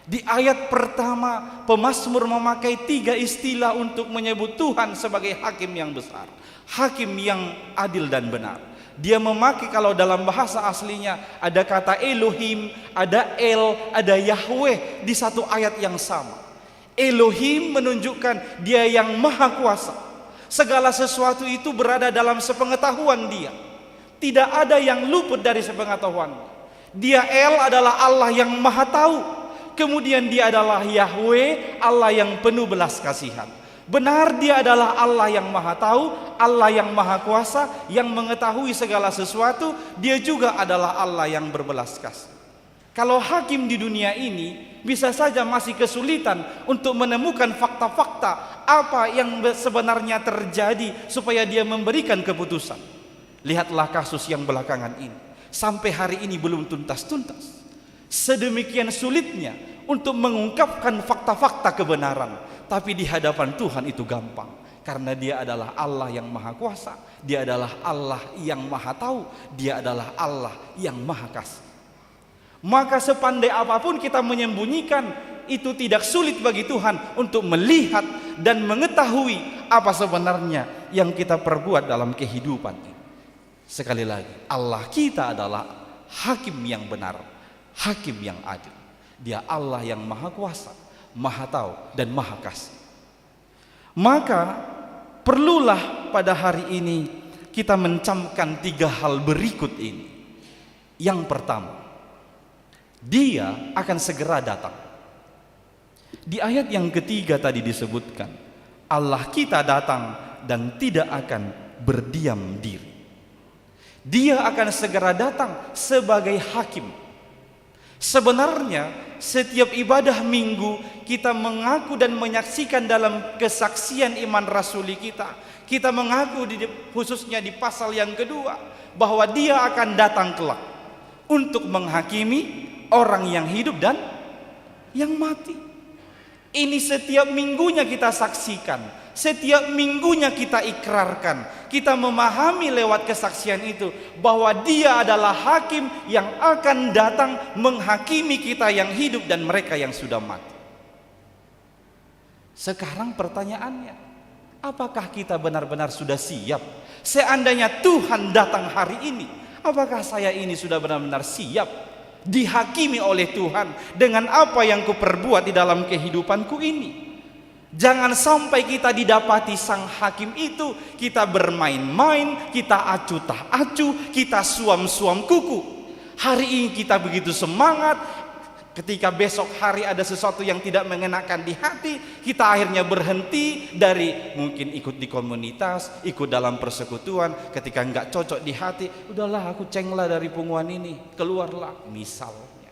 Di ayat pertama pemazmur memakai 3 istilah untuk menyebut Tuhan sebagai hakim yang besar, hakim yang adil dan benar. Dia memakai, kalau dalam bahasa aslinya ada kata Elohim, ada El, ada Yahweh di satu ayat yang sama. Elohim menunjukkan Dia yang maha kuasa. Segala sesuatu itu berada dalam sepengetahuan Dia. Tidak ada yang luput dari sepengetahuan. Dia El adalah Allah yang maha tahu. Kemudian Dia adalah Yahweh, Allah yang penuh belas kasihan. Benar, Dia adalah Allah yang maha tahu, Allah yang maha kuasa, yang mengetahui segala sesuatu. Dia juga adalah Allah yang berbelas kasih. Kalau hakim di dunia ini bisa saja masih kesulitan untuk menemukan fakta-fakta apa yang sebenarnya terjadi supaya dia memberikan keputusan. Lihatlah kasus yang belakangan ini, sampai hari ini belum tuntas-tuntas. Sedemikian sulitnya untuk mengungkapkan fakta-fakta kebenaran, tapi di hadapan Tuhan itu gampang, karena Dia adalah Allah yang maha kuasa, Dia adalah Allah yang maha tahu, Dia adalah Allah yang maha kasih. Maka sepandai apapun kita menyembunyikan itu tidak sulit bagi Tuhan untuk melihat dan mengetahui apa sebenarnya yang kita perbuat dalam kehidupan ini. Sekali lagi, Allah kita adalah hakim yang benar, hakim yang adil. Dia Allah yang maha kuasa, maha tahu, dan maha kasih. Maka perlulah pada hari ini kita mencamkan 3 hal berikut ini. Yang pertama, Dia akan segera datang. Di ayat yang ketiga tadi disebutkan, Allah kita datang dan tidak akan berdiam diri. Dia akan segera datang sebagai hakim. Sebenarnya setiap ibadah minggu kita mengaku dan menyaksikan dalam kesaksian iman rasuli kita. Kita mengaku khususnya di pasal yang kedua bahwa Dia akan datang kelak untuk menghakimi orang yang hidup dan yang mati. Ini setiap minggunya kita saksikan, setiap minggunya kita ikrarkan, kita memahami lewat kesaksian itu bahwa Dia adalah hakim yang akan datang menghakimi kita yang hidup dan mereka yang sudah mati. Sekarang pertanyaannya, apakah kita benar-benar sudah siap? Seandainya Tuhan datang hari ini, apakah saya ini sudah benar-benar siap dihakimi oleh Tuhan dengan apa yang kuperbuat di dalam kehidupanku ini? Jangan sampai kita didapati sang hakim itu kita bermain-main, kita acuh tak acuh, kita suam-suam kuku. Hari ini kita begitu semangat, ketika besok hari ada sesuatu yang tidak mengenakan di hati, kita akhirnya berhenti dari mungkin ikut di komunitas, ikut dalam persekutuan. Ketika nggak cocok di hati, udahlah aku cenglah dari punguan ini, keluarlah misalnya.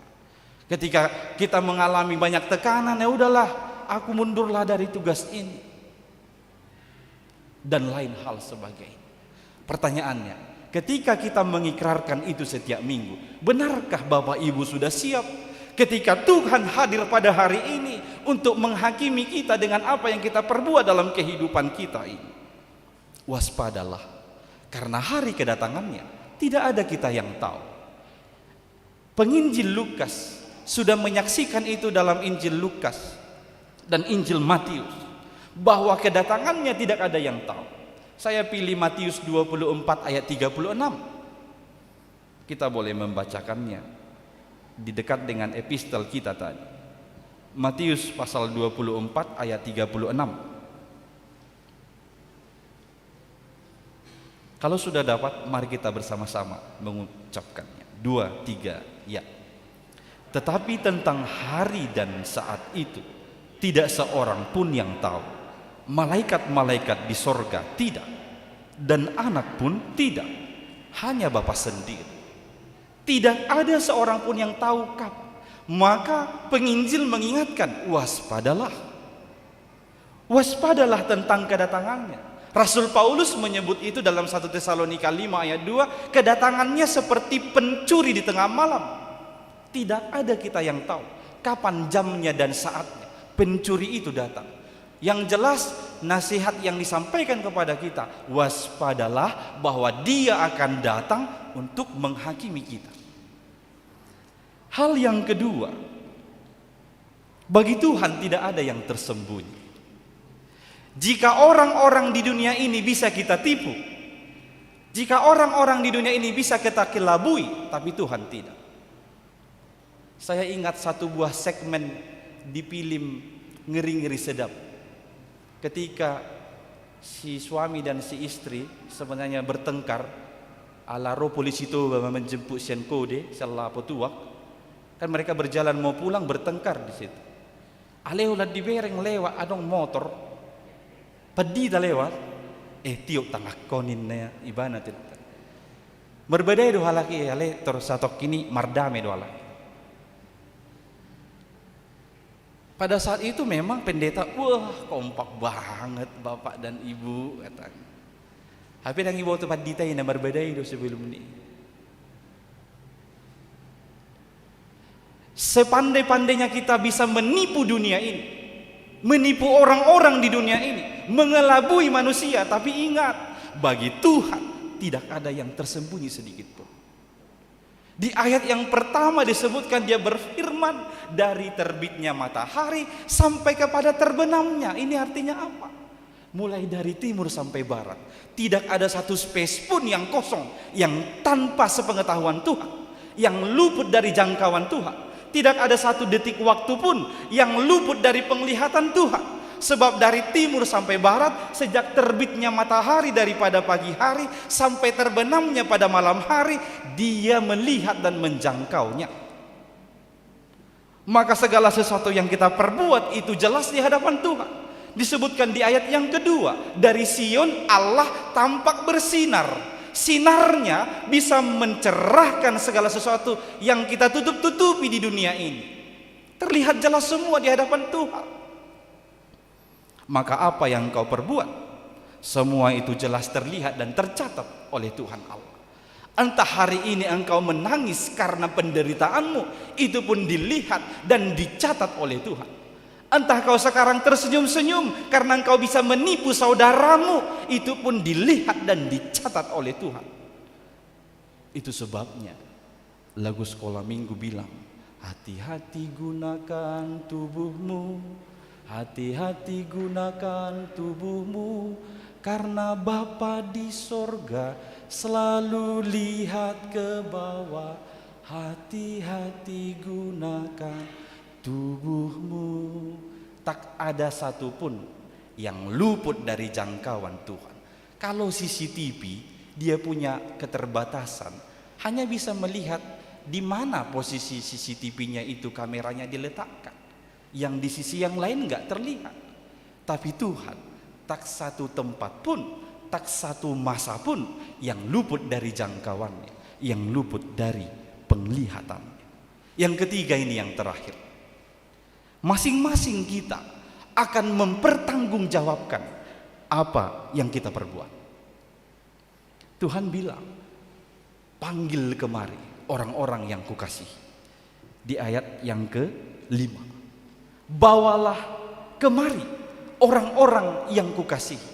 Ketika kita mengalami banyak tekanan, ya udahlah aku mundurlah dari tugas ini, dan lain hal sebagainya. Pertanyaannya, ketika kita mengikrarkan itu setiap minggu, benarkah Bapak Ibu sudah siap ketika Tuhan hadir pada hari ini untuk menghakimi kita dengan apa yang kita perbuat dalam kehidupan kita ini? Waspadalah, karena hari kedatangannya tidak ada kita yang tahu. Penginjil Lukas sudah menyaksikan itu dalam Injil Lukas dan Injil Matius, bahwa kedatangannya tidak ada yang tahu. Saya pilih Matius 24 ayat 36. Kita boleh membacakannya di dekat dengan epistel kita tadi. Matius pasal 24 ayat 36. Kalau sudah dapat, mari kita bersama-sama mengucapkannya. 2, 3, ya. Tetapi tentang hari dan saat itu tidak seorang pun yang tahu. Malaikat-malaikat di sorga tidak, dan anak pun tidak, hanya Bapa sendiri. Tidak ada seorang pun yang tahu kapan. Maka penginjil mengingatkan, waspadalah. Waspadalah tentang kedatangannya. Rasul Paulus menyebut itu dalam 1 Tesalonika 5 ayat 2, kedatangannya seperti pencuri di tengah malam. Tidak ada kita yang tahu kapan jamnya dan saatnya pencuri itu datang. Yang jelas nasihat yang disampaikan kepada kita, waspadalah bahwa Dia akan datang untuk menghakimi kita. Hal yang kedua, bagi Tuhan tidak ada yang tersembunyi. Jika orang-orang di dunia ini bisa kita tipu, jika orang-orang di dunia ini bisa kita kelabui, tapi Tuhan tidak. Saya ingat satu buah segmen di film Ngeri-Ngeri Sedap, ketika si suami dan si istri sebenarnya bertengkar, ala ro polisi itu menjemput sian kode salah petuak. Kan mereka berjalan mau pulang bertengkar di situ. Aleulah di bereng lewat adong motor, pedi ta lewat, tiup tangak koninnya ibana tidak. Berbeda dua laki ale tersatok kini mardame dua laki. Pada saat itu memang pendeta, wah kompak banget bapak dan ibu katanya. Tapi dan ibu tempat dita yang berbeda itu sebelum ini. Sepandai-pandainya kita bisa menipu dunia ini, menipu orang-orang di dunia ini, mengelabui manusia, tapi ingat, bagi Tuhan tidak ada yang tersembunyi sedikit pun. Di ayat yang pertama disebutkan dia berfirman dari terbitnya matahari sampai kepada terbenamnya. Ini artinya apa? Mulai dari timur sampai barat, tidak ada satu space pun yang kosong, yang tanpa sepengetahuan Tuhan, yang luput dari jangkauan Tuhan. Tidak ada satu detik waktu pun yang luput dari penglihatan Tuhan. Sebab dari timur sampai barat, sejak terbitnya matahari daripada pagi hari sampai terbenamnya pada malam hari, dia melihat dan menjangkaunya. Maka segala sesuatu yang kita perbuat itu jelas di hadapan Tuhan. Disebutkan di ayat yang kedua, dari Sion Allah tampak bersinar. Sinarnya bisa mencerahkan segala sesuatu yang kita tutup-tutupi di dunia ini. Terlihat jelas semua di hadapan Tuhan. Maka apa yang kau perbuat, semua itu jelas terlihat dan tercatat oleh Tuhan Allah. Entah hari ini engkau menangis karena penderitaanmu, itu pun dilihat dan dicatat oleh Tuhan. Entah kau sekarang tersenyum-senyum karena engkau bisa menipu saudaramu, itu pun dilihat dan dicatat oleh Tuhan. Itu sebabnya lagu sekolah minggu bilang, hati-hati gunakan tubuhmu, hati-hati gunakan tubuhmu, karena Bapa di sorga selalu lihat ke bawah. Hati-hati gunakan tubuhmu. Tak ada satupun yang luput dari jangkauan Tuhan. Kalau CCTV dia punya keterbatasan, hanya bisa melihat di mana posisi CCTV-nya itu kameranya diletakkan. Yang di sisi yang lain enggak terlihat. Tapi Tuhan, tak satu tempat pun, tak satu masa pun yang luput dari jangkauannya, yang luput dari penglihatannya. Yang ketiga ini yang terakhir. Masing-masing kita akan mempertanggungjawabkan apa yang kita perbuat. Tuhan bilang, panggil kemari orang-orang yang kukasihi. Di ayat yang ke-5. Bawalah kemari orang-orang yang kukasihi.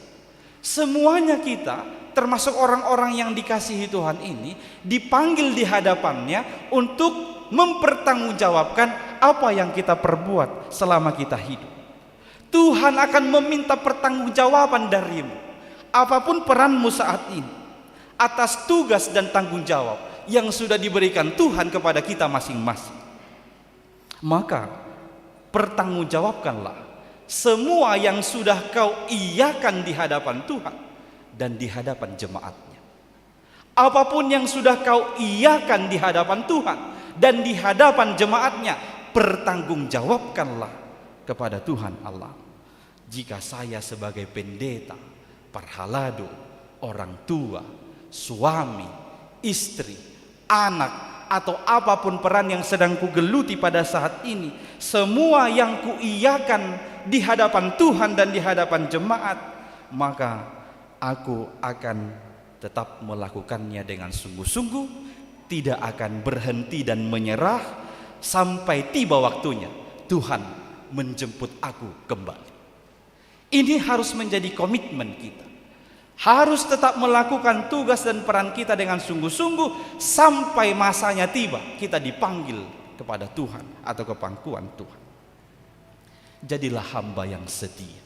Semuanya kita, termasuk orang-orang yang dikasihi Tuhan ini, dipanggil di hadapannya untuk mempertanggungjawabkan apa yang kita perbuat selama kita hidup. Tuhan akan meminta pertanggungjawaban darimu, apapun peranmu saat ini, atas tugas dan tanggung jawab yang sudah diberikan Tuhan kepada kita masing-masing. Maka pertanggungjawabkanlah semua yang sudah kau iyakan di hadapan Tuhan dan di hadapan jemaatnya. Apapun yang sudah kau iyakan di hadapan Tuhan dan di hadapan jemaatnya, pertanggungjawabkanlah kepada Tuhan Allah. Jika saya sebagai pendeta, parhalado, orang tua, suami, istri, anak, atau apapun peran yang sedang kugeluti pada saat ini, semua yang kuiyakan di hadapan Tuhan dan di hadapan jemaat, maka aku akan tetap melakukannya dengan sungguh-sungguh, tidak akan berhenti dan menyerah sampai tiba waktunya Tuhan menjemput aku kembali. Ini harus menjadi komitmen kita. Harus tetap melakukan tugas dan peran kita dengan sungguh-sungguh sampai masanya tiba kita dipanggil kepada Tuhan atau ke pangkuan Tuhan. Jadilah hamba yang setia.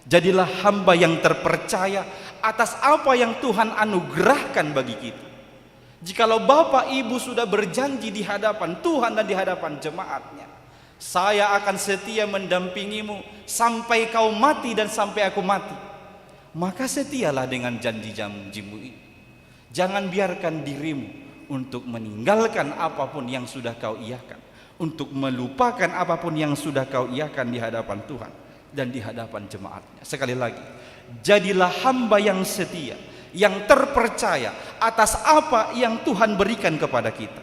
Jadilah hamba yang terpercaya atas apa yang Tuhan anugerahkan bagi kita. Jikalau Bapak Ibu sudah berjanji di hadapan Tuhan dan di hadapan jemaatnya, saya akan setia mendampingimu sampai kau mati dan sampai aku mati. Maka setialah dengan janji-janjimu ini. Jangan biarkan dirimu untuk meninggalkan apapun yang sudah kau iyakan, untuk melupakan apapun yang sudah kau iyakan di hadapan Tuhan dan di hadapan jemaatnya. Sekali lagi, jadilah hamba yang setia, yang terpercaya atas apa yang Tuhan berikan kepada kita.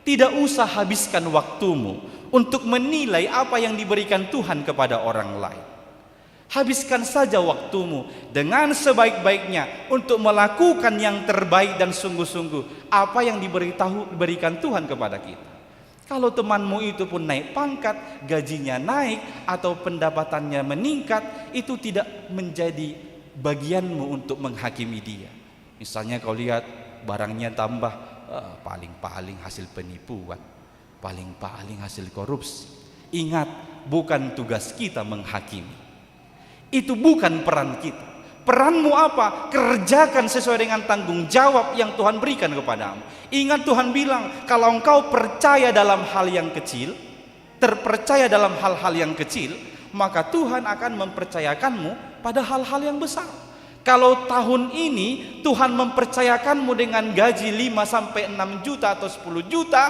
Tidak usah habiskan waktumu untuk menilai apa yang diberikan Tuhan kepada orang lain. Habiskan saja waktumu dengan sebaik-baiknya untuk melakukan yang terbaik dan sungguh-sungguh apa yang diberikan Tuhan kepada kita. Kalau temanmu itu pun naik pangkat, gajinya naik atau pendapatannya meningkat, itu tidak menjadi bagianmu untuk menghakimi dia. Misalnya kau lihat barangnya tambah paling-paling hasil penipuan, paling-paling hasil korupsi. Ingat, bukan tugas kita menghakimi. Itu bukan peran kita. Peranmu apa? Kerjakan sesuai dengan tanggung jawab yang Tuhan berikan kepadamu. Ingat, Tuhan bilang, kalau engkau percaya dalam hal yang kecil, terpercaya dalam hal-hal yang kecil, maka Tuhan akan mempercayakanmu pada hal-hal yang besar. Kalau tahun ini Tuhan mempercayakanmu dengan gaji 5-6 juta atau 10 juta,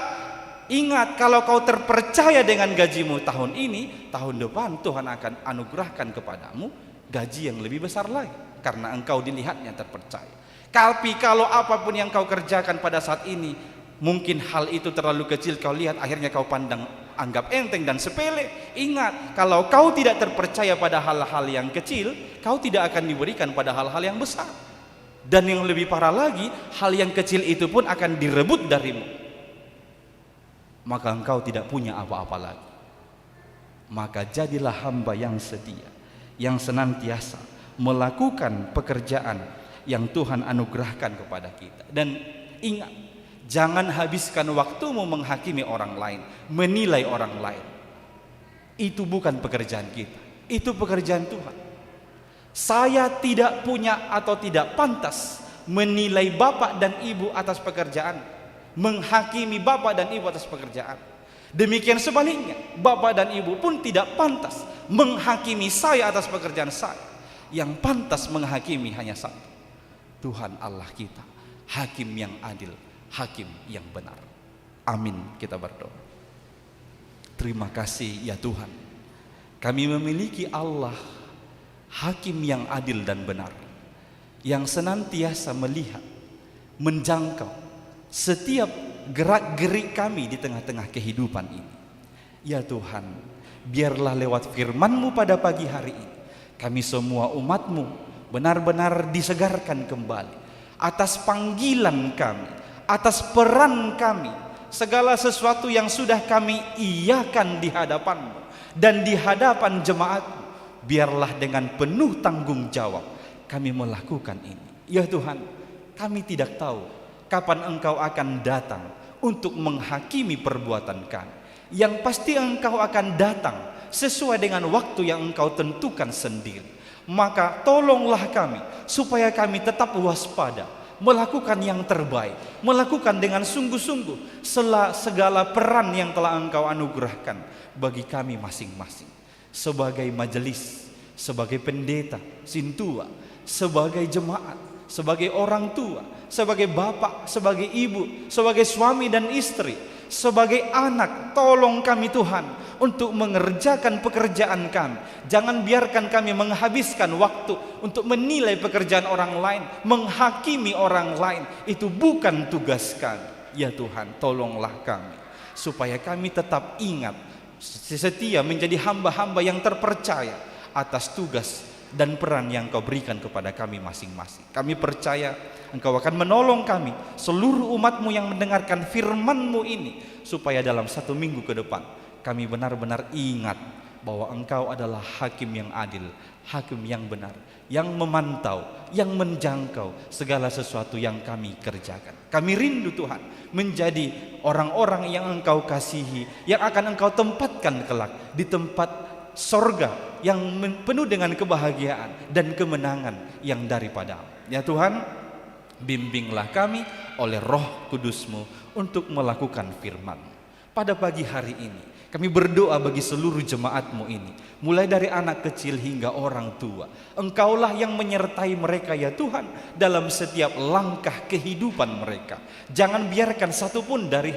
ingat, kalau kau terpercaya dengan gajimu tahun ini, tahun depan Tuhan akan anugerahkan kepadamu gaji yang lebih besar lagi, karena engkau dilihatnya terpercaya. Tapi kalau apapun yang kau kerjakan pada saat ini, mungkin hal itu terlalu kecil kau lihat, akhirnya kau pandang anggap enteng dan sepele. Ingat, kalau kau tidak terpercaya pada hal-hal yang kecil, kau tidak akan diberikan pada hal-hal yang besar. Dan yang lebih parah lagi, hal yang kecil itu pun akan direbut darimu. Maka engkau tidak punya apa-apa lagi. Maka jadilah hamba yang setia, yang senantiasa melakukan pekerjaan yang Tuhan anugerahkan kepada kita. Dan ingat, jangan habiskan waktumu menghakimi orang lain, menilai orang lain. Itu bukan pekerjaan kita, itu pekerjaan Tuhan. Saya tidak punya atau tidak pantas menilai bapak dan ibu atas pekerjaan, menghakimi bapak dan ibu atas pekerjaan. Demikian sebaliknya, bapak dan ibu pun tidak pantas menghakimi saya atas pekerjaan saya. Yang pantas menghakimi hanya satu, Tuhan Allah kita, hakim yang adil, hakim yang benar. Amin. Kita berdoa. Terima kasih ya Tuhan, kami memiliki Allah, hakim yang adil dan benar, yang senantiasa melihat, menjangkau setiap gerak-gerik kami di tengah-tengah kehidupan ini. Ya Tuhan, biarlah lewat firman-Mu pada pagi hari ini, kami semua umat-Mu benar-benar disegarkan kembali atas panggilan kami, atas peran kami, segala sesuatu yang sudah kami iakan di hadapan-Mu dan di hadapan jemaat-Mu. Biarlah dengan penuh tanggung jawab kami melakukan ini. Ya Tuhan, kami tidak tahu kapan Engkau akan datang untuk menghakimi perbuatan kami. Yang pasti Engkau akan datang sesuai dengan waktu yang Engkau tentukan sendiri. Maka tolonglah kami supaya kami tetap waspada, melakukan yang terbaik, melakukan dengan sungguh-sungguh segala peran yang telah Engkau anugerahkan bagi kami masing-masing. Sebagai majelis, sebagai pendeta, sintua, sebagai jemaat, sebagai orang tua, sebagai bapak, sebagai ibu, sebagai suami dan istri, sebagai anak, tolong kami Tuhan untuk mengerjakan pekerjaan kami. Jangan biarkan kami menghabiskan waktu untuk menilai pekerjaan orang lain, menghakimi orang lain. Itu bukan tugas kami. Ya Tuhan, tolonglah kami supaya kami tetap ingat, setia menjadi hamba-hamba yang terpercaya atas tugas dan peran yang Kau berikan kepada kami masing-masing. Kami percaya Engkau akan menolong kami, seluruh umat-Mu yang mendengarkan firman-Mu ini, supaya dalam 1 minggu ke depan kami benar-benar ingat bahwa Engkau adalah hakim yang adil, hakim yang benar, yang memantau, yang menjangkau segala sesuatu yang kami kerjakan. Kami rindu Tuhan menjadi orang-orang yang Engkau kasihi, yang akan Engkau tempatkan kelak di tempat sorga yang penuh dengan kebahagiaan dan kemenangan yang daripada-Mu. Ya Tuhan, bimbinglah kami oleh Roh Kudus-Mu untuk melakukan firman. Pada pagi hari ini kami berdoa bagi seluruh jemaat-Mu ini, mulai dari anak kecil hingga orang tua. Engkaulah yang menyertai mereka ya Tuhan dalam setiap langkah kehidupan mereka. Jangan biarkan satupun dari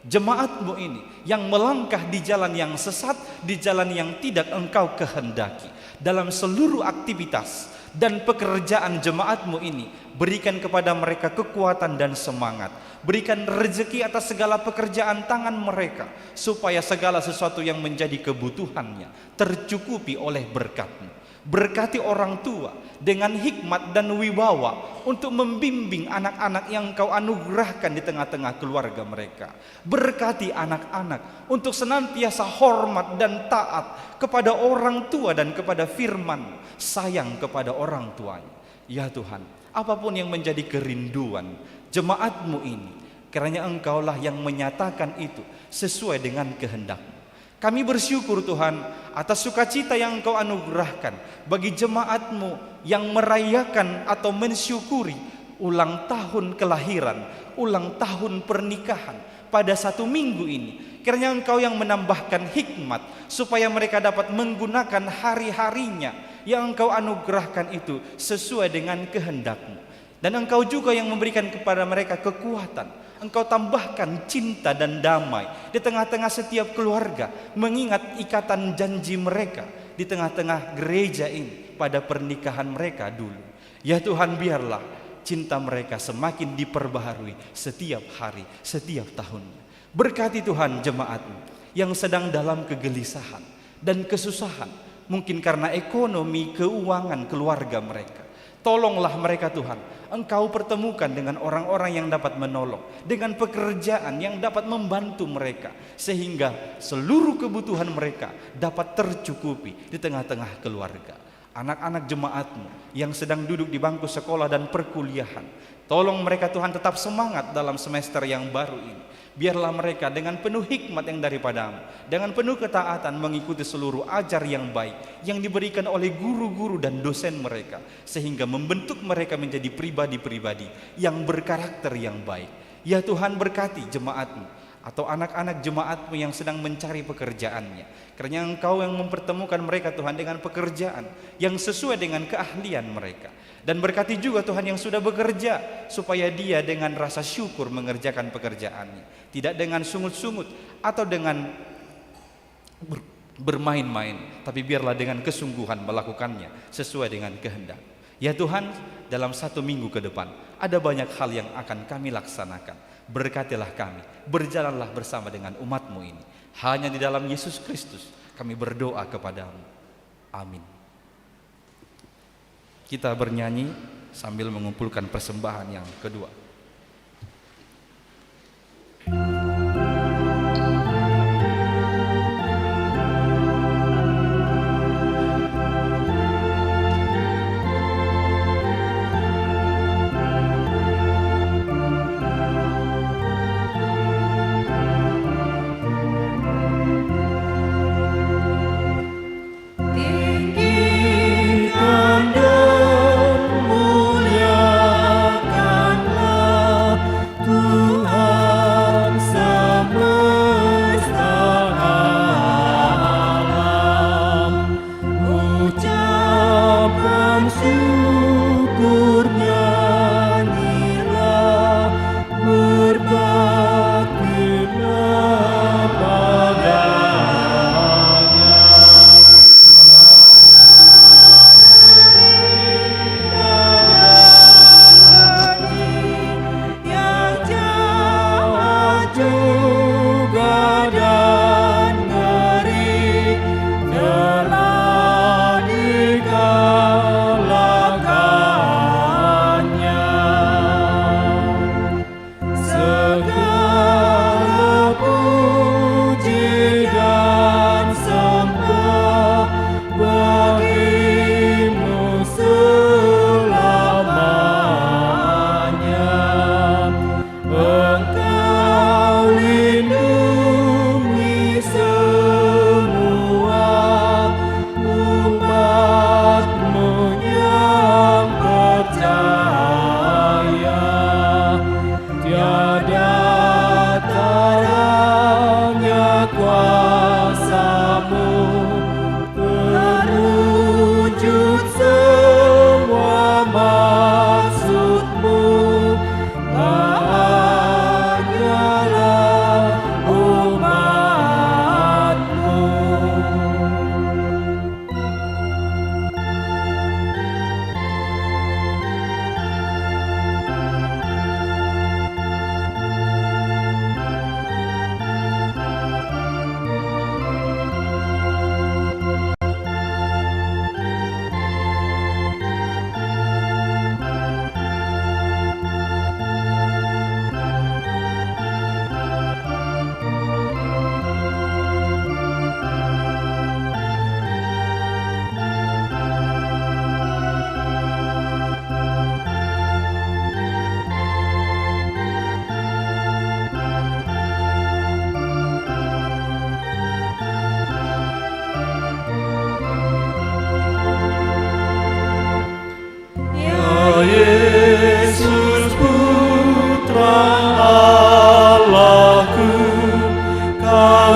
jemaat-Mu ini yang melangkah di jalan yang sesat, di jalan yang tidak Engkau kehendaki. Dalam seluruh aktivitas dan pekerjaan jemaat-Mu ini, berikan kepada mereka kekuatan dan semangat. Berikan rezeki atas segala pekerjaan tangan mereka, supaya segala sesuatu yang menjadi kebutuhannya tercukupi oleh berkat-Mu. Berkati orang tua dengan hikmat dan wibawa untuk membimbing anak-anak yang Kau anugerahkan di tengah-tengah keluarga mereka. Berkati anak-anak untuk senantiasa hormat dan taat kepada orang tua dan kepada firman, sayang kepada orang tuanya. Ya Tuhan, apapun yang menjadi kerinduan jemaat-Mu ini, Kiranya Engkaulah yang menyatakan itu sesuai dengan kehendak-Mu. Kami bersyukur Tuhan atas sukacita yang Engkau anugerahkan bagi jemaat-Mu yang merayakan atau mensyukuri ulang tahun kelahiran, ulang tahun pernikahan pada satu minggu ini. Kiranya Engkau yang menambahkan hikmat supaya mereka dapat menggunakan hari-harinya yang Engkau anugerahkan itu sesuai dengan kehendak-Mu. Dan Engkau juga yang memberikan kepada mereka kekuatan. Engkau tambahkan cinta dan damai di tengah-tengah setiap keluarga, mengingat ikatan janji mereka di tengah-tengah gereja ini pada pernikahan mereka dulu. Ya Tuhan, biarlah cinta mereka semakin diperbaharui setiap hari, setiap tahunnya. Berkati Tuhan jemaat-Mu yang sedang dalam kegelisahan dan kesusahan, mungkin karena ekonomi, keuangan keluarga mereka. Tolonglah mereka Tuhan, Engkau pertemukan dengan orang-orang yang dapat menolong, dengan pekerjaan yang dapat membantu mereka, sehingga seluruh kebutuhan mereka dapat tercukupi di tengah-tengah keluarga. Anak-anak jemaat-Mu yang sedang duduk di bangku sekolah dan perkuliahan, tolong mereka Tuhan tetap semangat dalam semester yang baru ini. Biarlah mereka dengan penuh hikmat yang daripada-Mu, dengan penuh ketaatan mengikuti seluruh ajar yang baik yang diberikan oleh guru-guru dan dosen mereka, sehingga membentuk mereka menjadi pribadi-pribadi yang berkarakter yang baik. Ya Tuhan, berkati jemaat-Mu atau anak-anak jemaat-Mu yang sedang mencari pekerjaannya. Karena Engkau yang mempertemukan mereka Tuhan dengan pekerjaan yang sesuai dengan keahlian mereka. Dan berkati juga Tuhan yang sudah bekerja, supaya dia dengan rasa syukur mengerjakan pekerjaannya, tidak dengan sungut-sungut atau dengan bermain-main, tapi biarlah dengan kesungguhan melakukannya sesuai dengan kehendak. Ya Tuhan, dalam satu minggu ke depan ada banyak hal yang akan kami laksanakan. Berkatilah kami, berjalanlah bersama dengan umat-Mu ini. Hanya di dalam Yesus Kristus kami berdoa kepadamu. Amin. Kita bernyanyi sambil mengumpulkan persembahan yang kedua. Tinggikan dan muliakanlah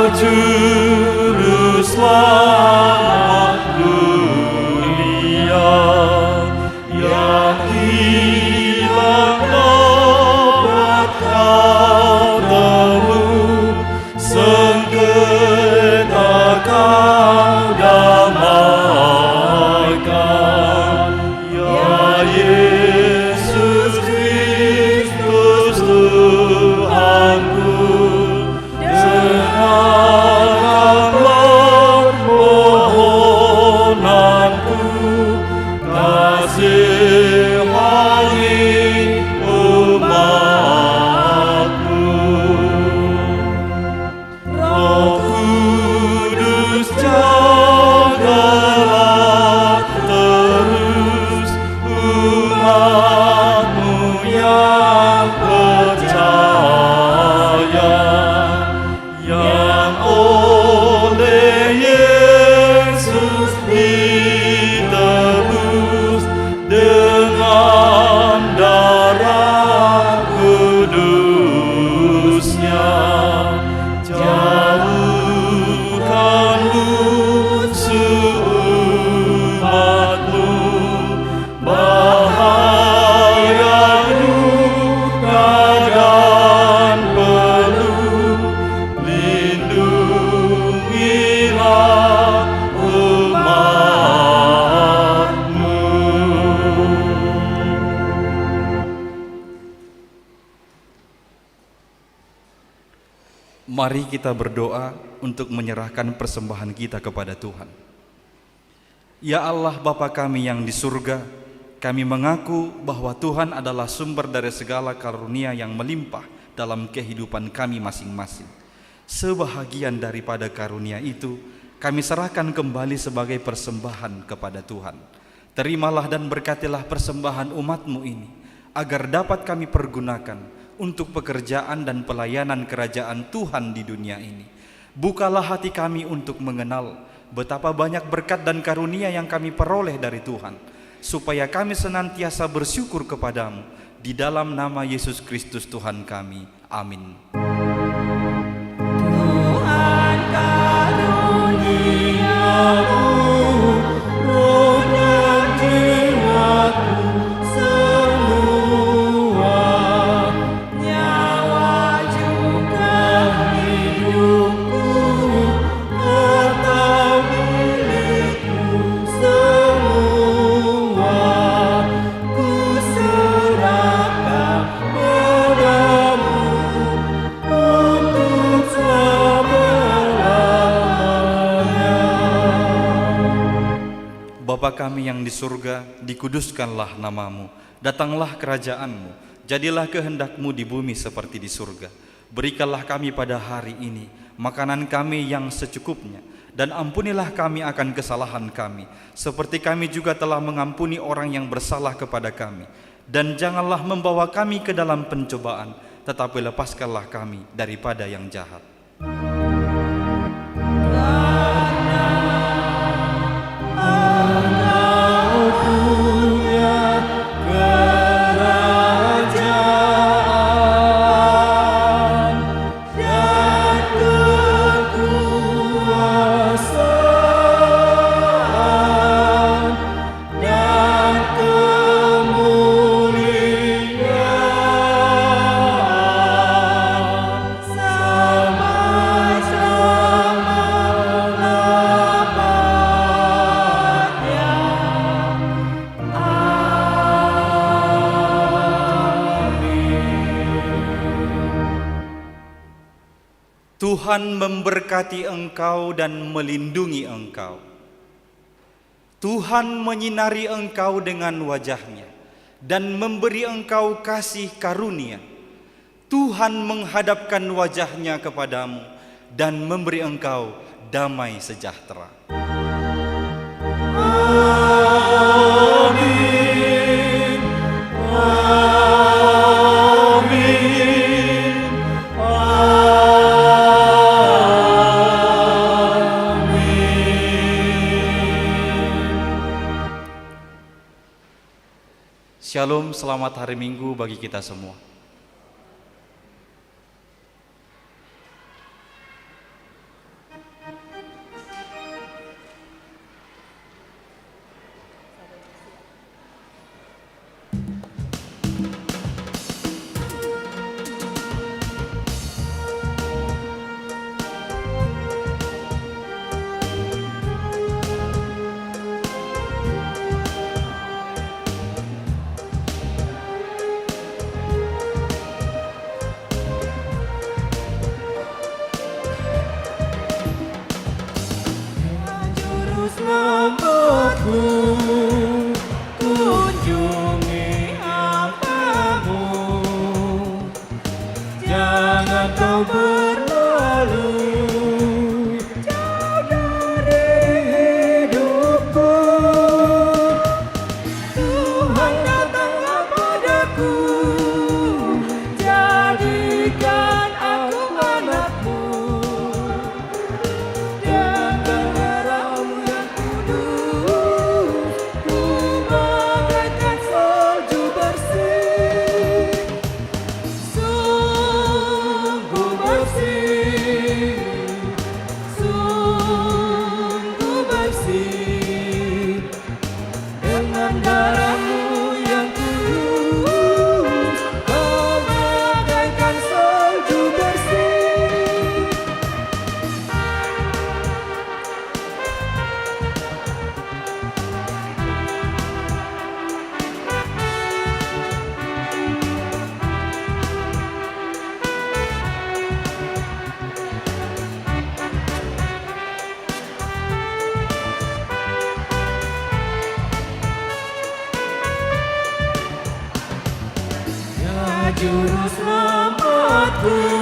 Juru Selamat dunia, yang hilang dapat kau temu, sengketa kau damaikan. Ya Yesus Kristus Tuhanku, dengarkanlah mohonanku, kasihani umatmu. Roh Kudus jagalah terus umatmu yang percaya, yang oleh Yesus ditebus dengan darah kudusnya. Jauhkan musuh umatmu, bahaya duka dan peluh, lindungilah umatmu. Mari kita berdoa untuk menyerahkan persembahan kita kepada Tuhan. Ya Allah Bapa kami yang di surga, kami mengaku bahwa Tuhan adalah sumber dari segala karunia yang melimpah dalam kehidupan kami masing-masing. Sebahagian daripada karunia itu, kami serahkan kembali sebagai persembahan kepada Tuhan. Terimalah dan berkatilah persembahan umat-Mu ini, agar dapat kami pergunakan untuk pekerjaan dan pelayanan kerajaan Tuhan di dunia ini. Bukalah hati kami untuk mengenal betapa banyak berkat dan karunia yang kami peroleh dari Tuhan, supaya kami senantiasa bersyukur kepadamu. Di dalam nama Yesus Kristus Tuhan kami. Amin. Tuhan karuniamu, roh dan jiwaku semua, nyawa juga hidupku, harta milikku semua, ku serahkan padamu untuk selama-lamanya. Bapa kami yang di surga, dikuduskanlah namamu, datanglah kerajaanmu, jadilah kehendakmu di bumi seperti di surga. Berikanlah kami pada hari ini makanan kami yang secukupnya, dan ampunilah kami akan kesalahan kami, seperti kami juga telah mengampuni orang yang bersalah kepada kami. Dan janganlah membawa kami ke dalam pencobaan, tetapi lepaskanlah kami daripada yang jahat. Tuhan memberkati engkau dan melindungi engkau. Tuhan menyinari engkau dengan wajah-Nya dan memberi engkau kasih karunia. Tuhan menghadapkan wajah-Nya kepadamu dan memberi engkau damai sejahtera. Amin. Amin. Shalom, selamat hari Minggu bagi kita semua. Juru selamatku.